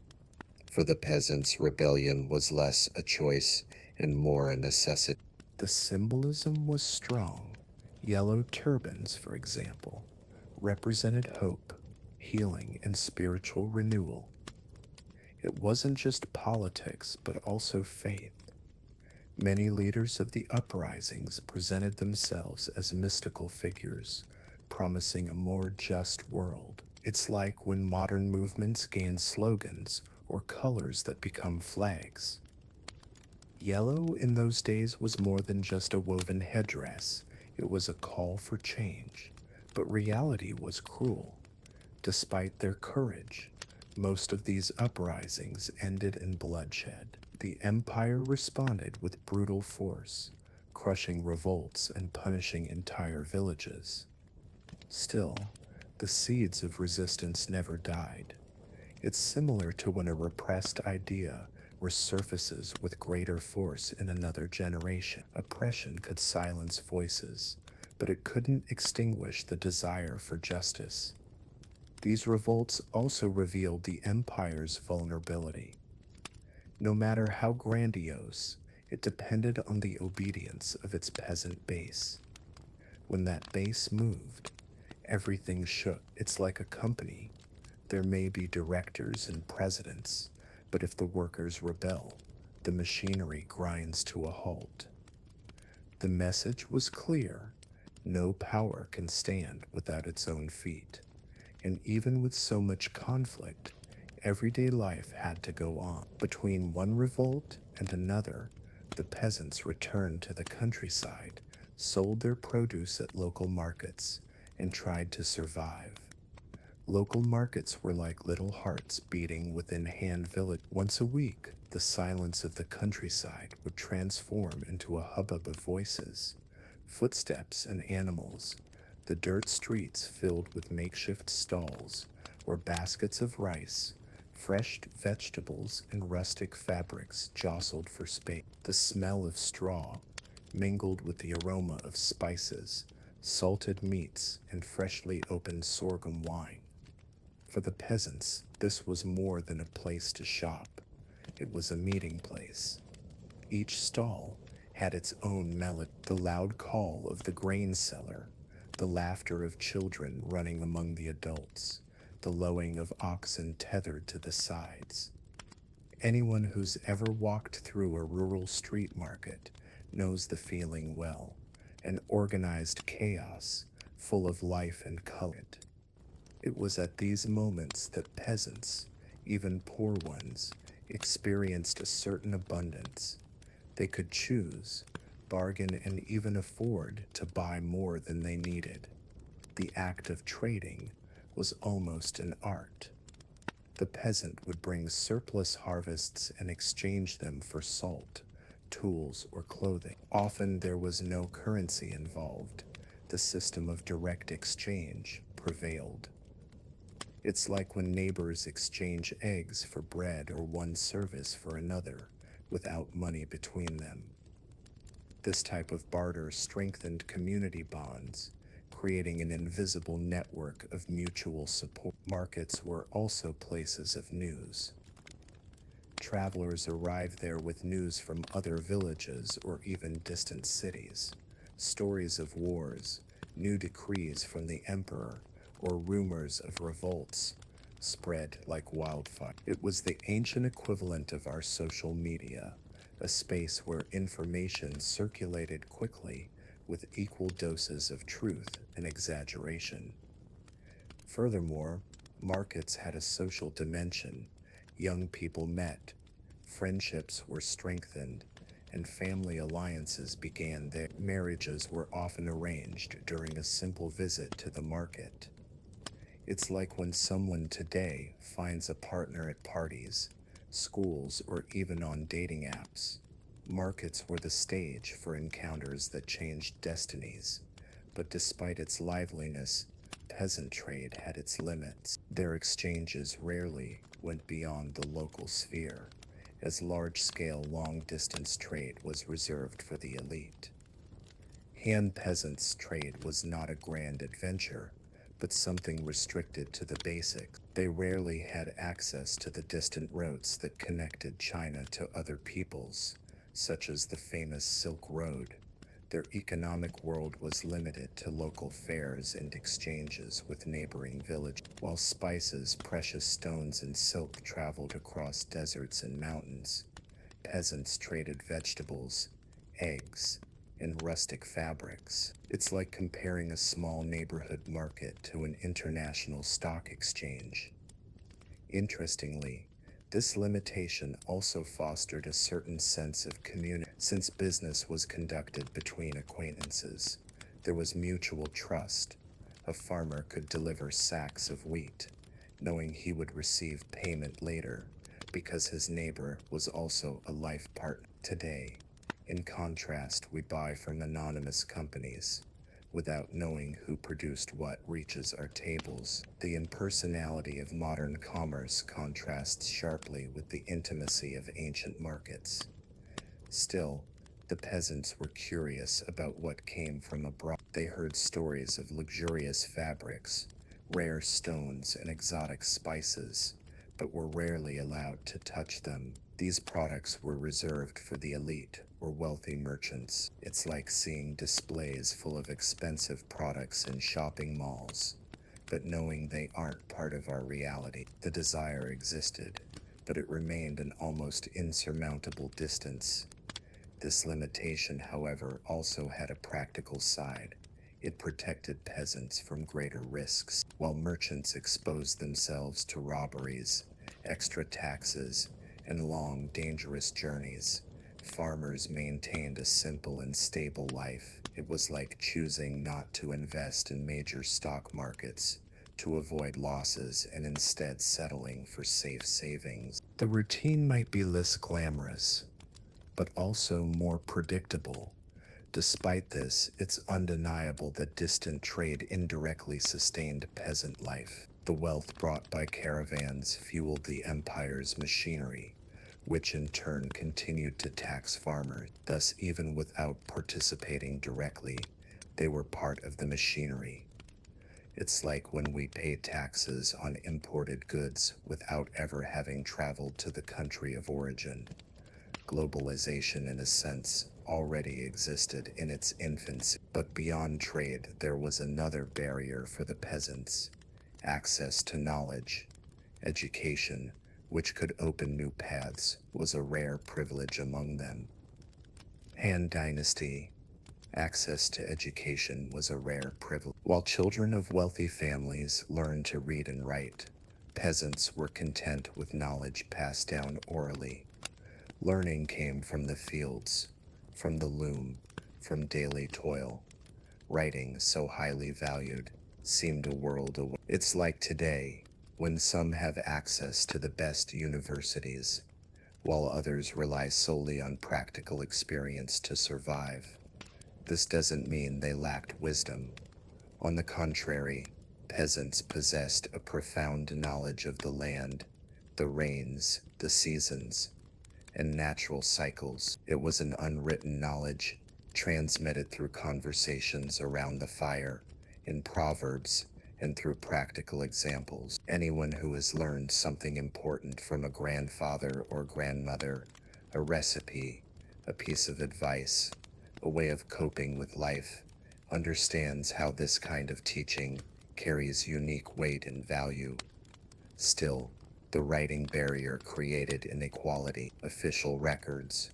For the peasants, rebellion was less a choice and more a necessity. The symbolism was strong. Yellow turbans, for example, represented hope, healing, and spiritual renewal. It wasn't just politics, but also faith. Many leaders of the uprisings presented themselves as mystical figures, promising a more just world. It's like when modern movements gain slogans or colors that become flags. Yellow in those days was more than just a woven headdress. It was a call for change. But reality was cruel. Despite their courage, most of these uprisings ended in bloodshed. The empire responded with brutal force, crushing revolts and punishing entire villages. Still, the seeds of resistance never died. It's similar to when a repressed idea resurfaces with greater force in another generation. Oppression could silence voices, but it couldn't extinguish the desire for justice. These revolts also revealed the empire's vulnerability. No matter how grandiose, it depended on the obedience of its peasant base. When that base moved, everything shook. It's like a company. There may be directors and presidents, but if the workers rebel, the machinery grinds to a halt. The message was clear. No power can stand without its own feet. And even with so much conflict, everyday life had to go on. Between one revolt and another, the peasants returned to the countryside, sold their produce at local markets, and tried to survive. Local markets were like little hearts beating within hand village. Once a week, the silence of the countryside would transform into a hubbub of voices, footsteps and animals. The dirt streets filled with makeshift stalls where baskets of rice, fresh vegetables, and rustic fabrics jostled for space. The smell of straw mingled with the aroma of spices, salted meats, and freshly opened sorghum wine. For the peasants, this was more than a place to shop. It was a meeting place. Each stall had its own melody, the loud call of the grain seller, the laughter of children running among the adults, the lowing of oxen tethered to the sides. Anyone who's ever walked through a rural street market knows the feeling well, an organized chaos full of life and color. It was at these moments that peasants, even poor ones, experienced a certain abundance. They could choose, bargain, and even afford to buy more than they needed. The act of trading was almost an art. The peasant would bring surplus harvests and exchange them for salt, tools, or clothing. Often there was no currency involved. The system of direct exchange prevailed. It's like when neighbors exchange eggs for bread or one service for another, without money between them. This type of barter strengthened community bonds, creating an invisible network of mutual support. Markets were also places of news. Travelers arrived there with news from other villages or even distant cities, stories of wars, new decrees from the emperor, or rumors of revolts spread like wildfire. It was the ancient equivalent of our social media, a space where information circulated quickly with equal doses of truth and exaggeration. Furthermore, markets had a social dimension. Young people met, friendships were strengthened, and family alliances began there. Marriages were often arranged during a simple visit to the market. It's like when someone today finds a partner at parties, schools, or even on dating apps. Markets were the stage for encounters that changed destinies, but despite its liveliness, peasant trade had its limits. Their exchanges rarely went beyond the local sphere, as large-scale long-distance trade was reserved for the elite. Han peasants' trade was not a grand adventure, but something restricted to the basics. They rarely had access to the distant routes that connected China to other peoples, such as the famous Silk Road. Their economic world was limited to local fairs and exchanges with neighboring villages. While spices, precious stones, and silk traveled across deserts and mountains, peasants traded vegetables, eggs, and rustic fabrics. It's like comparing a small neighborhood market to an international stock exchange. Interestingly, this limitation also fostered a certain sense of community. Since business was conducted between acquaintances, there was mutual trust. A farmer could deliver sacks of wheat, knowing he would receive payment later, because his neighbor was also a life partner. Today, in contrast, we buy from anonymous companies, without knowing who produced what reaches our tables. The impersonality of modern commerce contrasts sharply with the intimacy of ancient markets. Still, the peasants were curious about what came from abroad. They heard stories of luxurious fabrics, rare stones, and exotic spices, but were rarely allowed to touch them. These products were reserved for the elite or wealthy merchants. It's like seeing displays full of expensive products in shopping malls, but knowing they aren't part of our reality. The desire existed, but it remained an almost insurmountable distance. This limitation, however, also had a practical side. It protected peasants from greater risks, while merchants exposed themselves to robberies, extra taxes, and long, dangerous journeys. Farmers maintained a simple and stable life. It was like choosing not to invest in major stock markets to avoid losses and instead settling for safe savings. The routine might be less glamorous, but also more predictable. Despite this, it's undeniable that distant trade indirectly sustained peasant life. The wealth brought by caravans fueled the empire's machinery, which in turn continued to tax farmers. Thus, even without participating directly, they were part of the machinery. It's like when we pay taxes on imported goods without ever having traveled to the country of origin. Globalization, in a sense, already existed in its infancy. But beyond trade, there was another barrier for the peasants: access to knowledge. Education, which could open new paths, was a rare privilege among them. Han Dynasty. Access to education was a rare privilege. While children of wealthy families learned to read and write, peasants were content with knowledge passed down orally. Learning came from the fields, from the loom, from daily toil. Writing, so highly valued, seemed a world away. It's like today. When some have access to the best universities, while others rely solely on practical experience to survive, this doesn't mean they lacked wisdom. On the contrary, peasants possessed a profound knowledge of the land, the rains, the seasons, and natural cycles. It was an unwritten knowledge, transmitted through conversations around the fire, in proverbs, and through practical examples. Anyone who has learned something important from a grandfather or grandmother, a recipe, a piece of advice, a way of coping with life, understands how this kind of teaching carries unique weight and value. Still, the writing barrier created inequality. Official records,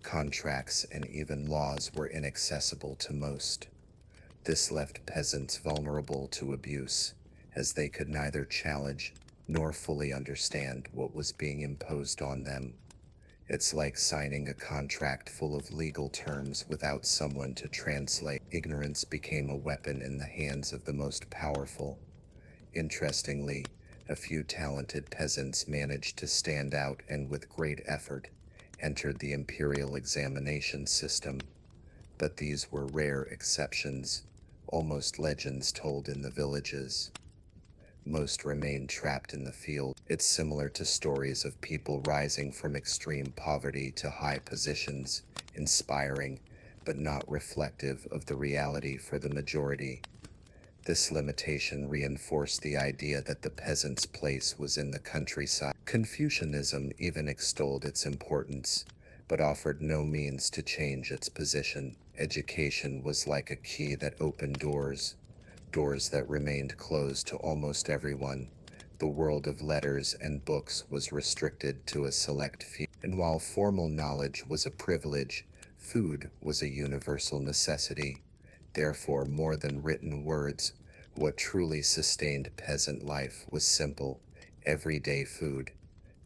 contracts, and even laws were inaccessible to most. This left peasants vulnerable to abuse, as they could neither challenge nor fully understand what was being imposed on them. It's like signing a contract full of legal terms without someone to translate. Ignorance became a weapon in the hands of the most powerful. Interestingly, a few talented peasants managed to stand out and with great effort entered the imperial examination system. But these were rare exceptions, almost legends told in the villages. Most remained trapped in the field. It's similar to stories of people rising from extreme poverty to high positions, inspiring, but not reflective of the reality for the majority. This limitation reinforced the idea that the peasant's place was in the countryside. Confucianism even extolled its importance, but offered no means to change its position. Education was like a key that opened doors that remained closed to almost everyone. The world of letters and books was restricted to a select few. And while formal knowledge was a privilege, food was a universal necessity. Therefore, more than written words, what truly sustained peasant life was simple, everyday food.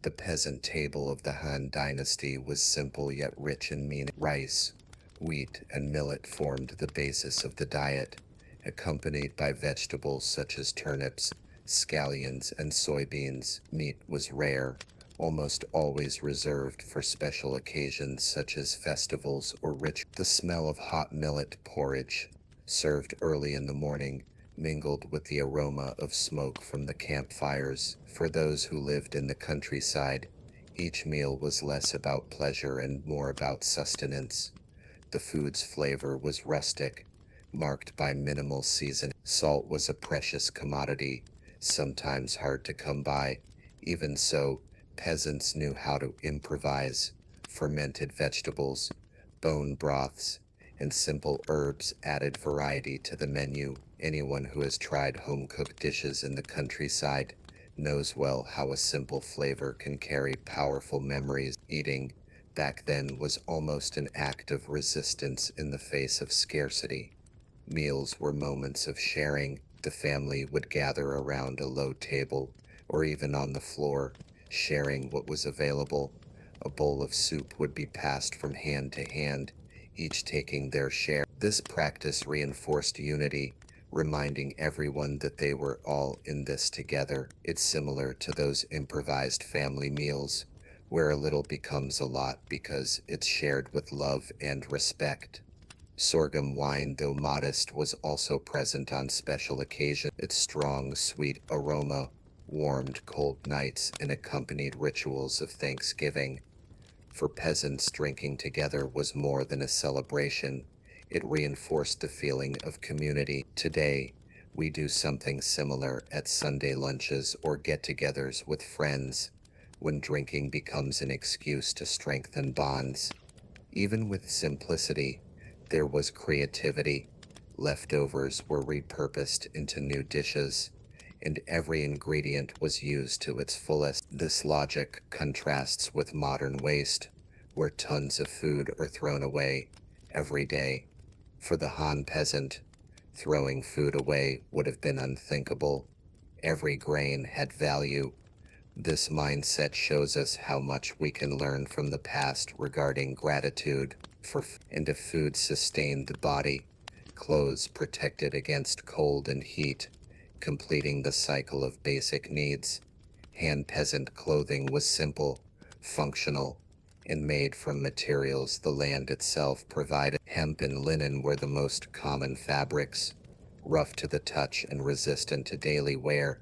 The peasant table of the Han dynasty was simple yet rich in meaning. Rice, wheat, and millet formed the basis of the diet, accompanied by vegetables such as turnips, scallions, and soybeans. Meat was rare, almost always reserved for special occasions such as festivals or rituals. The smell of hot millet porridge, served early in the morning, mingled with the aroma of smoke from the campfires. For those who lived in the countryside, each meal was less about pleasure and more about sustenance. The food's flavor was rustic, marked by minimal seasoning. Salt was a precious commodity, sometimes hard to come by. Even so, peasants knew how to improvise. Fermented vegetables, bone broths, and simple herbs added variety to the menu. Anyone who has tried home-cooked dishes in the countryside knows well how a simple flavor can carry powerful memories. Eating, back then, was almost an act of resistance in the face of scarcity. Meals were moments of sharing. The family would gather around a low table, or even on the floor, sharing what was available. A bowl of soup would be passed from hand to hand, each taking their share. This practice reinforced unity, reminding everyone that they were all in this together. It's similar to those improvised family meals, where a little becomes a lot because it's shared with love and respect. Sorghum wine, though modest, was also present on special occasions. Its strong, sweet aroma warmed cold nights and accompanied rituals of Thanksgiving. For peasants, drinking together was more than a celebration. It reinforced the feeling of community. Today, we do something similar at Sunday lunches or get-togethers with friends, when drinking becomes an excuse to strengthen bonds. Even with simplicity, there was creativity. Leftovers were repurposed into new dishes, and every ingredient was used to its fullest. This logic contrasts with modern waste, where tons of food are thrown away every day. For the Han peasant, throwing food away would have been unthinkable. Every grain had value. This mindset shows us how much we can learn from the past regarding gratitude and if food sustained the body, clothes protected against cold and heat, completing the cycle of basic needs. Hand peasant clothing was simple, functional, and made from materials the land itself provided. Hemp and linen were the most common fabrics, rough to the touch and resistant to daily wear.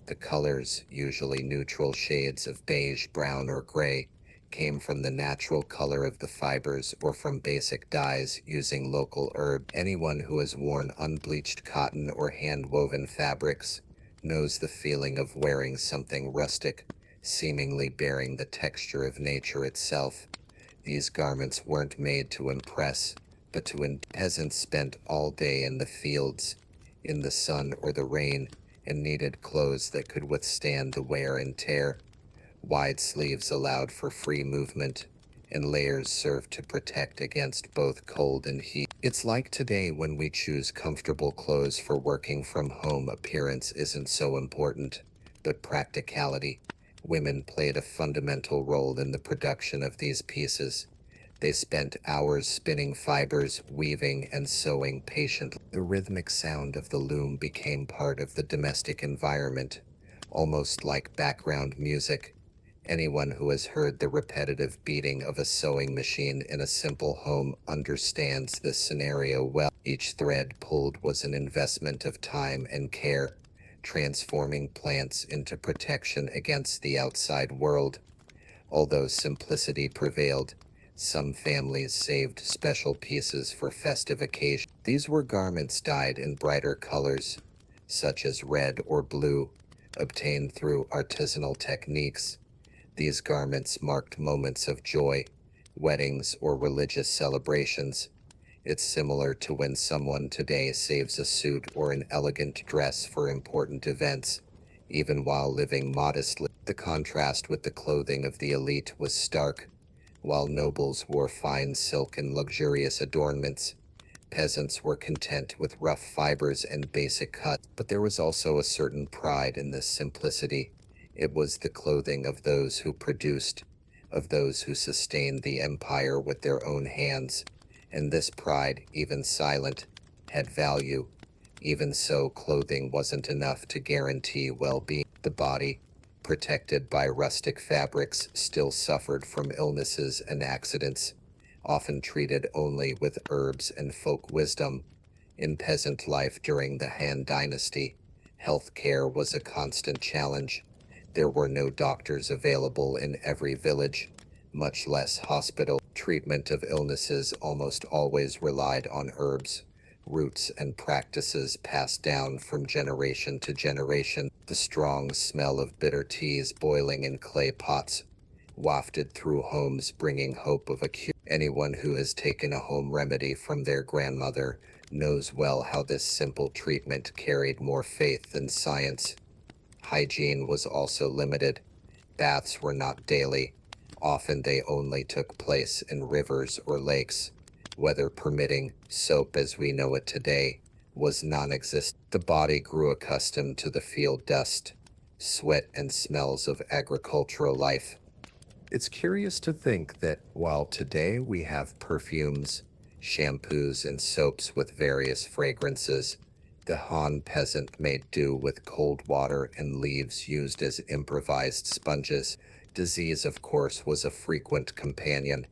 The colors, usually neutral shades of beige, brown, or gray, came from the natural color of the fibers or from basic dyes using local herb. Anyone who has worn unbleached cotton or hand-woven fabrics knows the feeling of wearing something rustic, seemingly bearing the texture of nature itself. These garments weren't made to impress, but peasants spent all day in the fields, in the sun or the rain, and needed clothes that could withstand the wear and tear. Wide sleeves allowed for free movement, and layers served to protect against both cold and heat. It's like today when we choose comfortable clothes for working from home. Appearance isn't so important, but practicality. Women played a fundamental role in the production of these pieces. They spent hours spinning fibers, weaving, and sewing patiently. The rhythmic sound of the loom became part of the domestic environment, almost like background music. Anyone who has heard the repetitive beating of a sewing machine in a simple home understands this scenario well. Each thread pulled was an investment of time and care, transforming plants into protection against the outside world. Although simplicity prevailed, some families saved special pieces for festive occasions. These were garments dyed in brighter colors, such as red or blue, obtained through artisanal techniques. These garments marked moments of joy, weddings, or religious celebrations. It's similar to when someone today saves a suit or an elegant dress for important events, even while living modestly. The contrast with the clothing of the elite was stark. While nobles wore fine silk and luxurious adornments, peasants were content with rough fibers and basic cuts. But there was also a certain pride in this simplicity. It was the clothing of those who produced, of those who sustained the empire with their own hands, and this pride, even silent, had value. Even so, clothing wasn't enough to guarantee well-being. The body, protected by rustic fabrics, still suffered from illnesses and accidents, often treated only with herbs and folk wisdom. In peasant life during the Han Dynasty, health care was a constant challenge. There were no doctors available in every village, much less hospital. Treatment of illnesses almost always relied on herbs, roots, and practices passed down from generation to generation. The strong smell of bitter teas boiling in clay pots wafted through homes, bringing hope of a cure. Anyone who has taken a home remedy from their grandmother knows well how this simple treatment carried more faith than science. Hygiene was also limited. Baths were not daily. Often they only took place in rivers or lakes. Weather permitting, soap as we know it today was non-existent. The body grew accustomed to the field dust, sweat, and smells of agricultural life. It's curious to think that while today we have perfumes, shampoos, and soaps with various fragrances, the Han peasant made do with cold water and leaves used as improvised sponges. Disease, of course, was a frequent companion.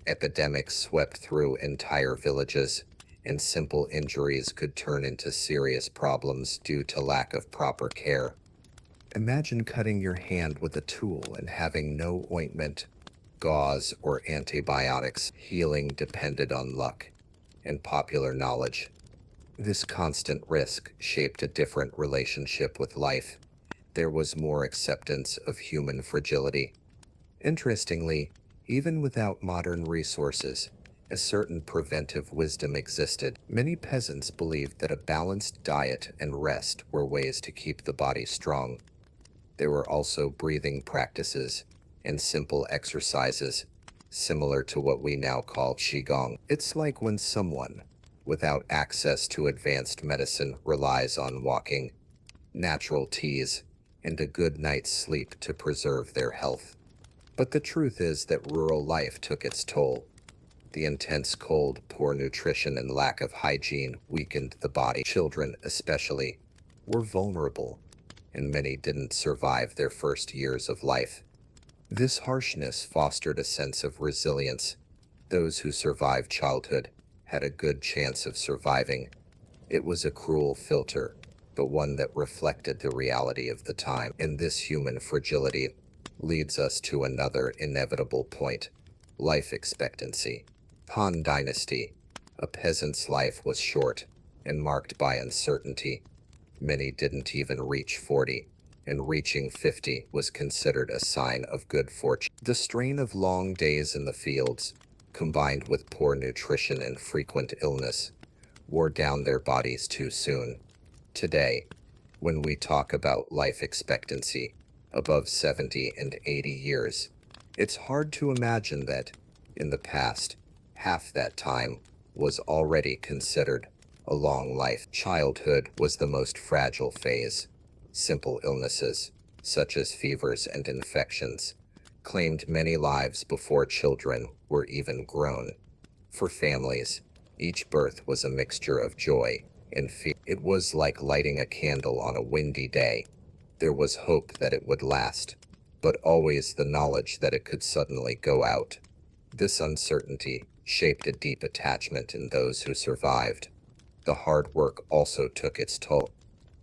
Epidemics swept through entire villages, and simple injuries could turn into serious problems due to lack of proper care. Imagine cutting your hand with a tool and having no ointment, gauze, or antibiotics. Healing depended on luck and popular knowledge. This constant risk shaped a different relationship with life. There was more acceptance of human fragility. Interestingly, even without modern resources, a certain preventive wisdom existed. Many peasants believed that a balanced diet and rest were ways to keep the body strong. There were also breathing practices and simple exercises, similar to what we now call qigong. It's like when someone, without access to advanced medicine, relies on walking, natural teas, and a good night's sleep to preserve their health. But the truth is that rural life took its toll. The intense cold, poor nutrition, and lack of hygiene weakened the body. Children, especially, were vulnerable, and many didn't survive their first years of life. This harshness fostered a sense of resilience. Those who survived childhood had a good chance of surviving. It was a cruel filter, but one that reflected the reality of the time. And this human fragility leads us to another inevitable point: life expectancy. Han Dynasty. A peasant's life was short and marked by uncertainty. Many didn't even reach 40, and reaching 50 was considered a sign of good fortune. The strain of long days in the fields, combined with poor nutrition and frequent illness, wore down their bodies too soon. Today, when we talk about life expectancy above 70 and 80 years, it's hard to imagine that, in the past, half that time was already considered a long life. Childhood was the most fragile phase. Simple illnesses, such as fevers and infections, claimed many lives before children were even grown. For families, each birth was a mixture of joy and fear. It was like lighting a candle on a windy day. There was hope that it would last, but always the knowledge that it could suddenly go out. This uncertainty shaped a deep attachment in those who survived. The hard work also took its toll.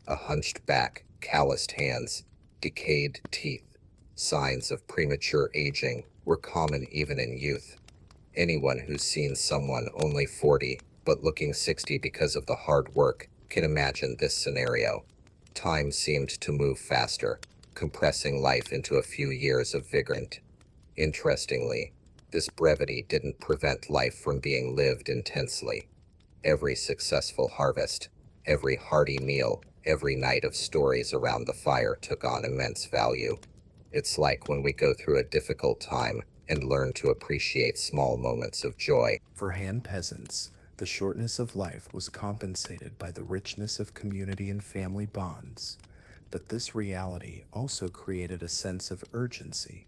A hunched back, calloused hands, decayed teeth, signs of premature aging were common even in youth. Anyone who's seen someone only 40 but looking 60 because of the hard work can imagine this scenario. Time seemed to move faster, compressing life into a few years of vigor. Interestingly, this brevity didn't prevent life from being lived intensely. Every successful harvest, every hearty meal, every night of stories around the fire took on immense value. It's like when we go through a difficult time and learn to appreciate small moments of joy. For Han peasants, the shortness of life was compensated by the richness of community and family bonds, but this reality also created a sense of urgency.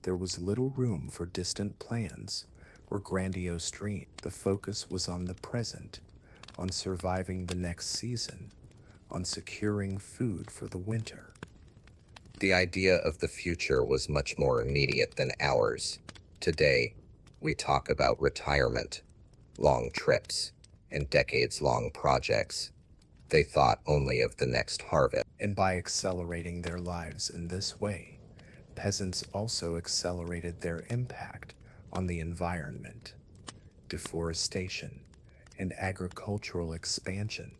There was little room for distant plans or grandiose dreams. The focus was on the present, on surviving the next season, on securing food for the winter. The idea of the future was much more immediate than ours. Today, we talk about retirement, long trips, and decades-long projects. They thought only of the next harvest. And by accelerating their lives in this way, peasants also accelerated their impact on the environment. Deforestation and agricultural expansion,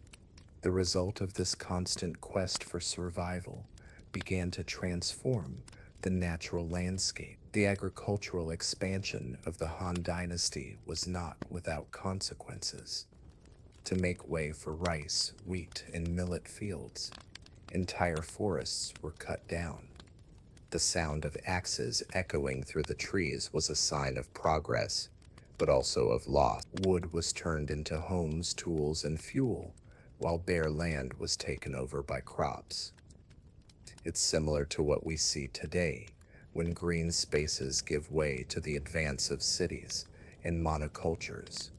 the result of this constant quest for survival, began to transform the natural landscape. The agricultural expansion of the Han Dynasty was not without consequences. To make way for rice, wheat, and millet fields, entire forests were cut down. The sound of axes echoing through the trees was a sign of progress, but also of loss. Wood was turned into homes, tools, and fuel, while bare land was taken over by crops. It's similar to what we see today, when green spaces give way to the advance of cities and monocultures.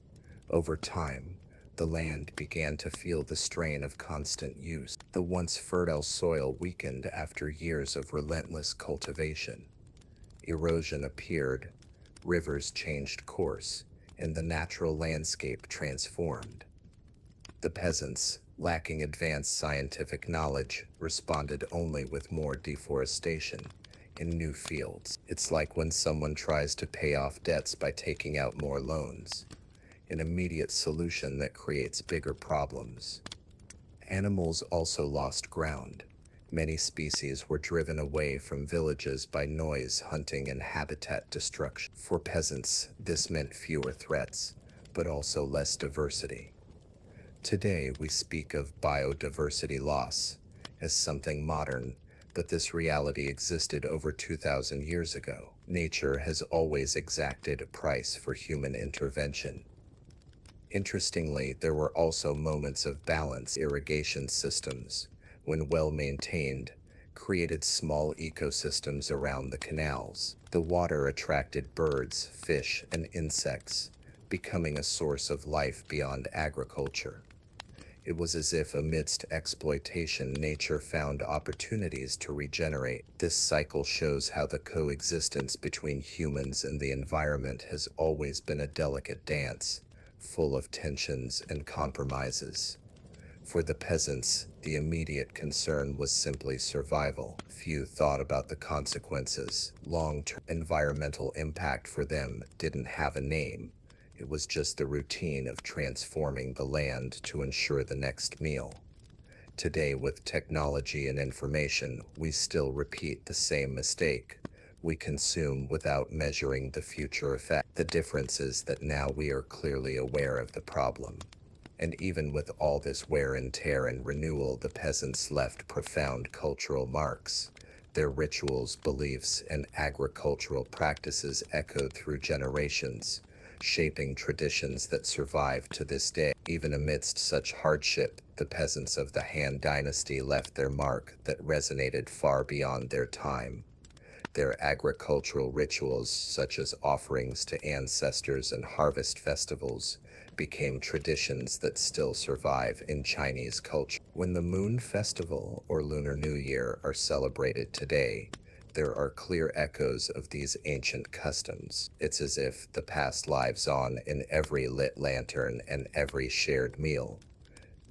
Over time, the land began to feel the strain of constant use. The once fertile soil weakened after years of relentless cultivation. Erosion appeared, rivers changed course, and the natural landscape transformed. The peasants, lacking advanced scientific knowledge, responded only with more deforestation in new fields. It's like when someone tries to pay off debts by taking out more loans, an immediate solution that creates bigger problems. Animals also lost ground. Many species were driven away from villages by noise, hunting, and habitat destruction. For peasants, this meant fewer threats, but also less diversity. Today, we speak of biodiversity loss as something modern, but this reality existed over 2,000 years ago. Nature has always exacted a price for human intervention. Interestingly, there were also moments of balance. Irrigation systems, when well maintained, created small ecosystems around the canals. The water attracted birds, fish, and insects, becoming a source of life beyond agriculture. It was as if amidst exploitation, nature found opportunities to regenerate. This cycle shows how the coexistence between humans and the environment has always been a delicate dance, full of tensions and compromises. For the peasants, the immediate concern was simply survival. Few thought about the consequences. Long-term environmental impact for them didn't have a name. It was just the routine of transforming the land to ensure the next meal. Today, with technology and information, we still repeat the same mistake. We consume without measuring the future effect. The difference is that now we are clearly aware of the problem. And even with all this wear and tear and renewal, the peasants left profound cultural marks. Their rituals, beliefs, and agricultural practices echoed through generations, shaping traditions that survive to this day. Even amidst such hardship, the peasants of the Han Dynasty left their mark that resonated far beyond their time. Their agricultural rituals, such as offerings to ancestors and harvest festivals, became traditions that still survive in Chinese culture. When the Moon Festival or Lunar New Year are celebrated today, there are clear echoes of these ancient customs. It's as if the past lives on in every lit lantern and every shared meal.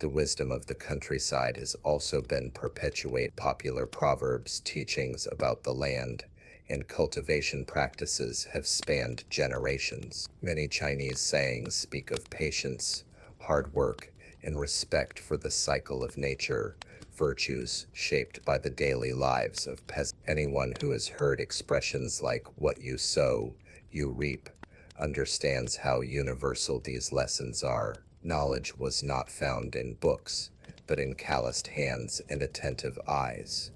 The wisdom of the countryside has also been perpetuated. Popular proverbs, teachings about the land, and cultivation practices have spanned generations. Many Chinese sayings speak of patience, hard work, and respect for the cycle of nature, virtues shaped by the daily lives of peasants. Anyone who has heard expressions like "what you sow, you reap" understands how universal these lessons are. Knowledge was not found in books, but in calloused hands and attentive eyes.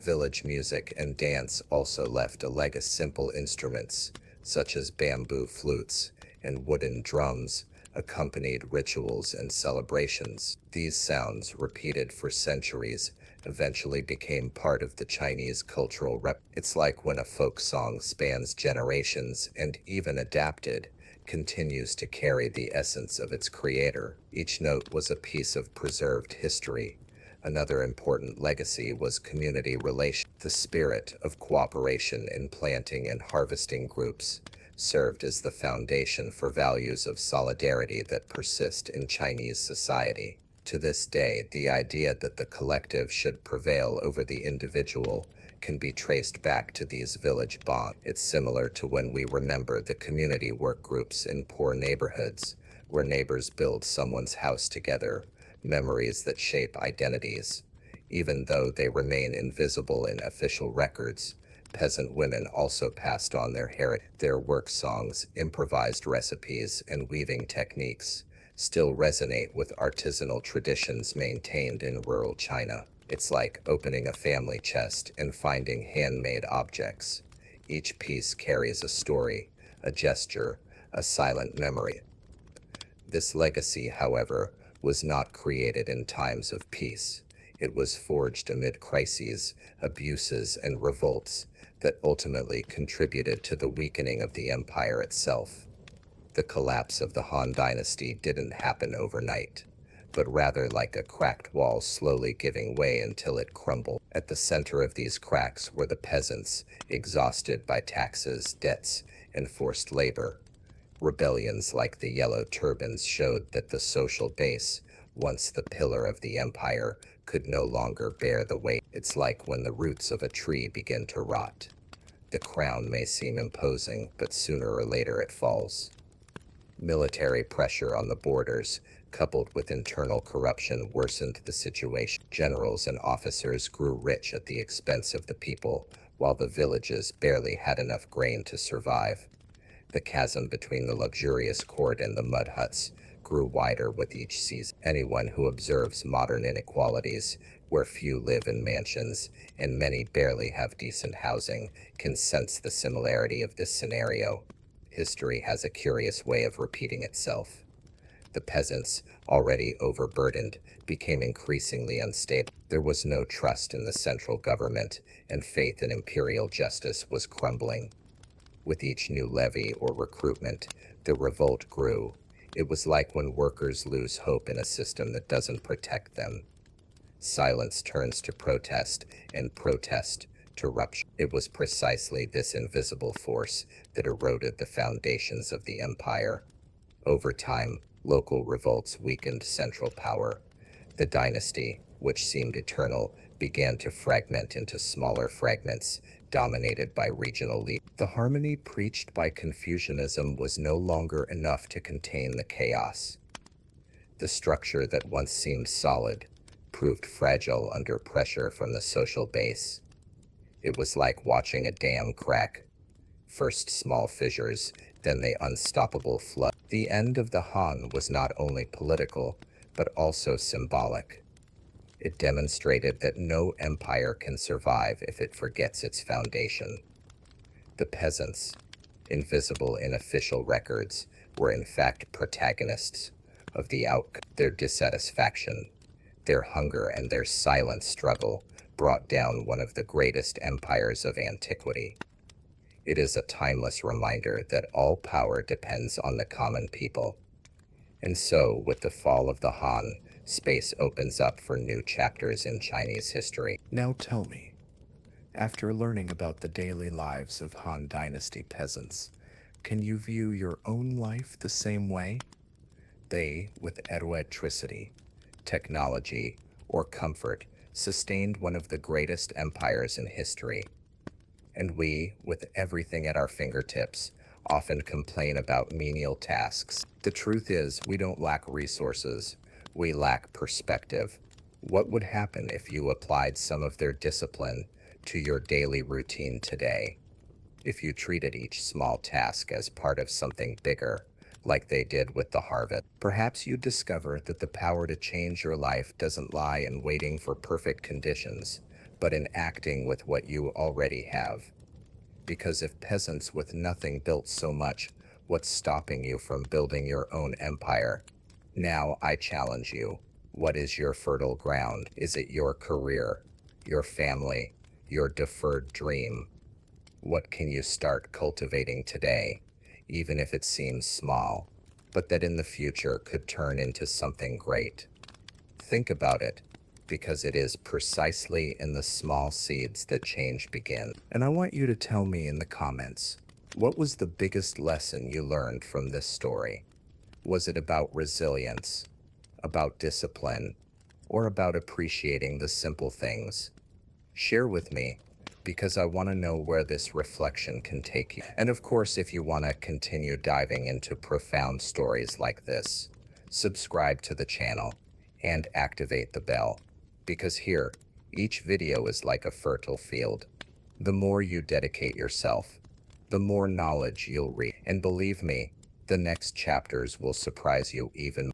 Village music and dance also left a legacy. Simple instruments, such as bamboo flutes and wooden drums, accompanied rituals and celebrations. These sounds, repeated for centuries, eventually became part of the Chinese cultural It's like when a folk song spans generations and, even adapted, continues to carry the essence of its creator. Each note was a piece of preserved history. Another important legacy was community relations. The spirit of cooperation in planting and harvesting groups served as the foundation for values of solidarity that persist in Chinese society. To this day, the idea that the collective should prevail over the individual can be traced back to these village bonds. It's similar to when we remember the community work groups in poor neighborhoods, where neighbors build someone's house together, memories that shape identities. Even though they remain invisible in official records, peasant women also passed on their heritage. Their work songs, improvised recipes, and weaving techniques still resonate with artisanal traditions maintained in rural China. It's like opening a family chest and finding handmade objects. Each piece carries a story, a gesture, a silent memory. This legacy, however, was not created in times of peace. It was forged amid crises, abuses, and revolts that ultimately contributed to the weakening of the empire itself. The collapse of the Han Dynasty didn't happen overnight, but rather like a cracked wall slowly giving way until it crumbled. At the center of these cracks were the peasants, exhausted by taxes, debts, and forced labor. Rebellions like the Yellow Turbans showed that the social base, once the pillar of the empire, could no longer bear the weight. It's like when the roots of a tree begin to rot. The crown may seem imposing, but sooner or later it falls. Military pressure on the borders, coupled with internal corruption, worsened the situation. Generals and officers grew rich at the expense of the people, while the villages barely had enough grain to survive. The chasm between the luxurious court and the mud huts grew wider with each season. Anyone who observes modern inequalities, where few live in mansions and many barely have decent housing, can sense the similarity of this scenario. History has a curious way of repeating itself. The peasants, already overburdened, became increasingly unstable. There was no trust in the central government, and faith in imperial justice was crumbling. With each new levy or recruitment, the revolt grew. It was like when workers lose hope in a system that doesn't protect them. Silence turns to protest, and protest to rupture. It was precisely this invisible force that eroded the foundations of the empire. Over time, local revolts weakened central power. The dynasty, which seemed eternal, began to fragment into smaller fragments, dominated by regional leaders. The harmony preached by Confucianism was no longer enough to contain the chaos. The structure that once seemed solid proved fragile under pressure from the social base. It was like watching a dam crack. First small fissures, then the unstoppable flood. The end of the Han was not only political, but also symbolic. It demonstrated that no empire can survive if it forgets its foundation. The peasants, invisible in official records, were in fact protagonists of the outcome. Their dissatisfaction, their hunger, and their silent struggle brought down one of the greatest empires of antiquity. It is a timeless reminder that all power depends on the common people. And so, with the fall of the Han, space opens up for new chapters in Chinese history. Now tell me, after learning about the daily lives of Han Dynasty peasants, can you view your own life the same way? They, with electricity, technology, or comfort, sustained one of the greatest empires in history. And we, with everything at our fingertips, often complain about menial tasks. The truth is, we don't lack resources. We lack perspective. What would happen if you applied some of their discipline to your daily routine today? If you treated each small task as part of something bigger, like they did with the harvest, perhaps you'd discover that the power to change your life doesn't lie in waiting for perfect conditions, but in acting with what you already have. Because if peasants with nothing built so much, what's stopping you from building your own empire? Now I challenge you. What is your fertile ground? Is it your career, your family, your deferred dream? What can you start cultivating today, even if it seems small, but that in the future could turn into something great? Think about it, because it is precisely in the small seeds that change begins. And I want you to tell me in the comments, what was the biggest lesson you learned from this story? Was it about resilience, about discipline, or about appreciating the simple things? Share with me, because I want to know where this reflection can take you. And of course, if you want to continue diving into profound stories like this, subscribe to the channel and activate the bell, because here, each video is like a fertile field. The more you dedicate yourself, the more knowledge you'll read. And believe me, the next chapters will surprise you even more.